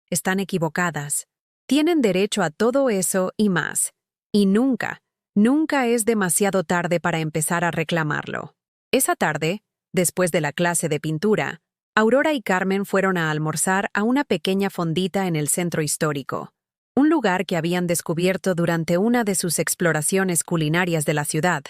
están equivocadas. Tienen derecho a todo eso y más. Y nunca, nunca es demasiado tarde para empezar a reclamarlo». Esa tarde, después de la clase de pintura, Aurora y Carmen fueron a almorzar a una pequeña fondita en el centro histórico, un lugar que habían descubierto durante una de sus exploraciones culinarias de la ciudad.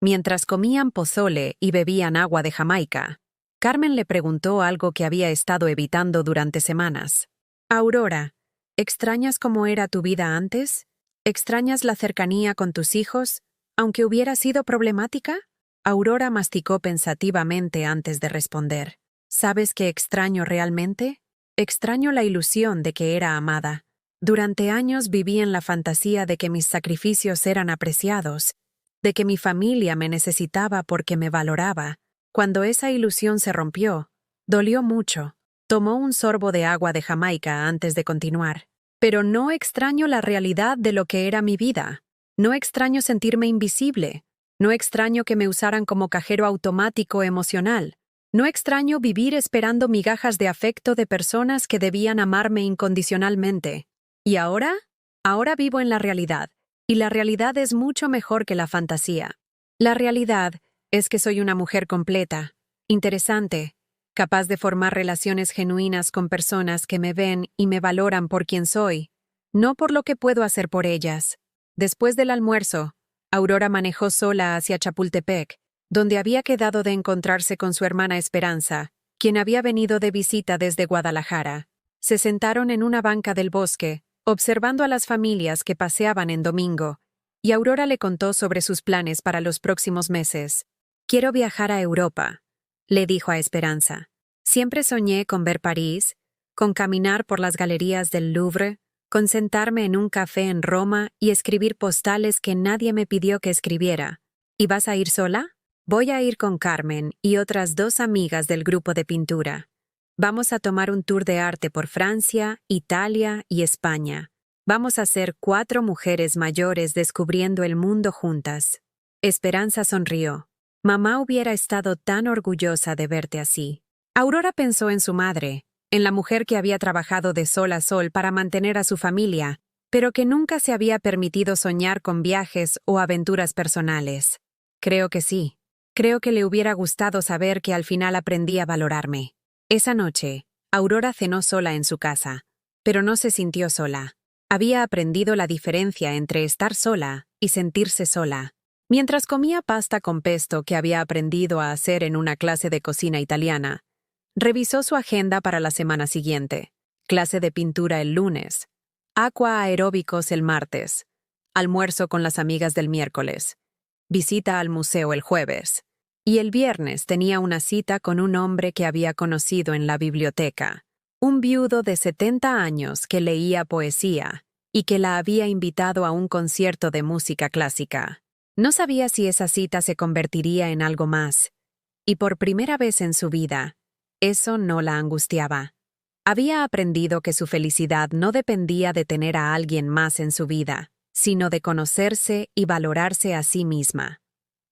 Mientras comían pozole y bebían agua de Jamaica, Carmen le preguntó algo que había estado evitando durante semanas. «Aurora, ¿extrañas cómo era tu vida antes? ¿Extrañas la cercanía con tus hijos, aunque hubiera sido problemática?» Aurora masticó pensativamente antes de responder. «¿Sabes qué extraño realmente? Extraño la ilusión de que era amada. Durante años viví en la fantasía de que mis sacrificios eran apreciados, de que mi familia me necesitaba porque me valoraba. Cuando esa ilusión se rompió, dolió mucho». Tomó un sorbo de agua de Jamaica antes de continuar. «Pero no extraño la realidad de lo que era mi vida. No extraño sentirme invisible. No extraño que me usaran como cajero automático emocional. No extraño vivir esperando migajas de afecto de personas que debían amarme incondicionalmente. ¿Y ahora? Ahora vivo en la realidad, y la realidad es mucho mejor que la fantasía. La realidad es que soy una mujer completa, interesante, capaz de formar relaciones genuinas con personas que me ven y me valoran por quien soy, no por lo que puedo hacer por ellas». Después del almuerzo, Aurora manejó sola hacia Chapultepec, donde había quedado de encontrarse con su hermana Esperanza, quien había venido de visita desde Guadalajara. Se sentaron en una banca del bosque, observando a las familias que paseaban en domingo, y Aurora le contó sobre sus planes para los próximos meses. «Quiero viajar a Europa», le dijo a Esperanza. «Siempre soñé con ver París, con caminar por las galerías del Louvre, con sentarme en un café en Roma y escribir postales que nadie me pidió que escribiera. ¿Y vas a ir sola?» «Voy a ir con Carmen y otras 2 amigas del grupo de pintura. Vamos a tomar un tour de arte por Francia, Italia y España. Vamos a ser 4 mujeres mayores descubriendo el mundo juntas». Esperanza sonrió. «Mamá hubiera estado tan orgullosa de verte así». Aurora pensó en su madre, en la mujer que había trabajado de sol a sol para mantener a su familia, pero que nunca se había permitido soñar con viajes o aventuras personales. «Creo que sí. Creo que le hubiera gustado saber que al final aprendí a valorarme». Esa noche, Aurora cenó sola en su casa, pero no se sintió sola. Había aprendido la diferencia entre estar sola y sentirse sola. Mientras comía pasta con pesto que había aprendido a hacer en una clase de cocina italiana, revisó su agenda para la semana siguiente. Clase de pintura el lunes, aqua aeróbicos el martes, almuerzo con las amigas del miércoles, visita al museo el jueves, y el viernes tenía una cita con un hombre que había conocido en la biblioteca, un viudo de 70 años que leía poesía y que la había invitado a un concierto de música clásica. No sabía si esa cita se convertiría en algo más, y por primera vez en su vida, eso no la angustiaba. Había aprendido que su felicidad no dependía de tener a alguien más en su vida, sino de conocerse y valorarse a sí misma.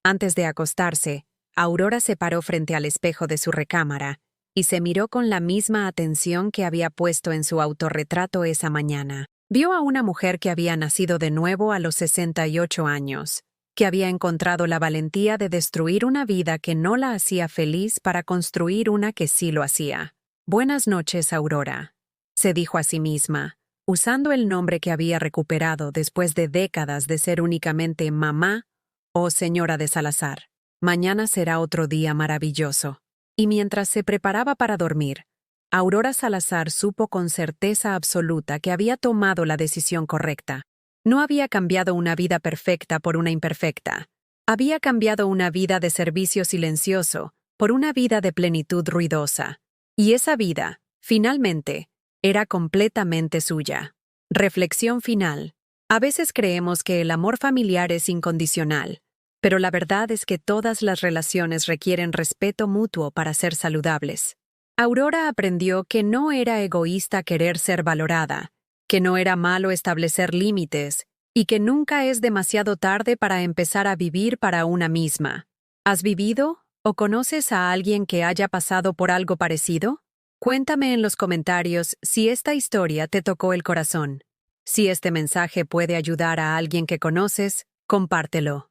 Antes de acostarse, Aurora se paró frente al espejo de su recámara y se miró con la misma atención que había puesto en su autorretrato esa mañana. Vio a una mujer que había nacido de nuevo a los 68 años, que había encontrado la valentía de destruir una vida que no la hacía feliz para construir una que sí lo hacía. «Buenas noches, Aurora», se dijo a sí misma, usando el nombre que había recuperado después de décadas de ser únicamente mamá o señora de Salazar. Mañana será otro día maravilloso. Y mientras se preparaba para dormir, Aurora Salazar supo con certeza absoluta que había tomado la decisión correcta. No había cambiado una vida perfecta por una imperfecta. Había cambiado una vida de servicio silencioso por una vida de plenitud ruidosa. Y esa vida, finalmente, era completamente suya. Reflexión final. A veces creemos que el amor familiar es incondicional, pero la verdad es que todas las relaciones requieren respeto mutuo para ser saludables. Aurora aprendió que no era egoísta querer ser valorada, que no era malo establecer límites y que nunca es demasiado tarde para empezar a vivir para una misma. ¿Has vivido o conoces a alguien que haya pasado por algo parecido? Cuéntame en los comentarios si esta historia te tocó el corazón. Si este mensaje puede ayudar a alguien que conoces, compártelo.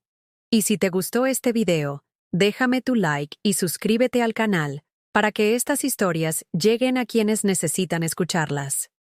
Y si te gustó este video, déjame tu like y suscríbete al canal para que estas historias lleguen a quienes necesitan escucharlas.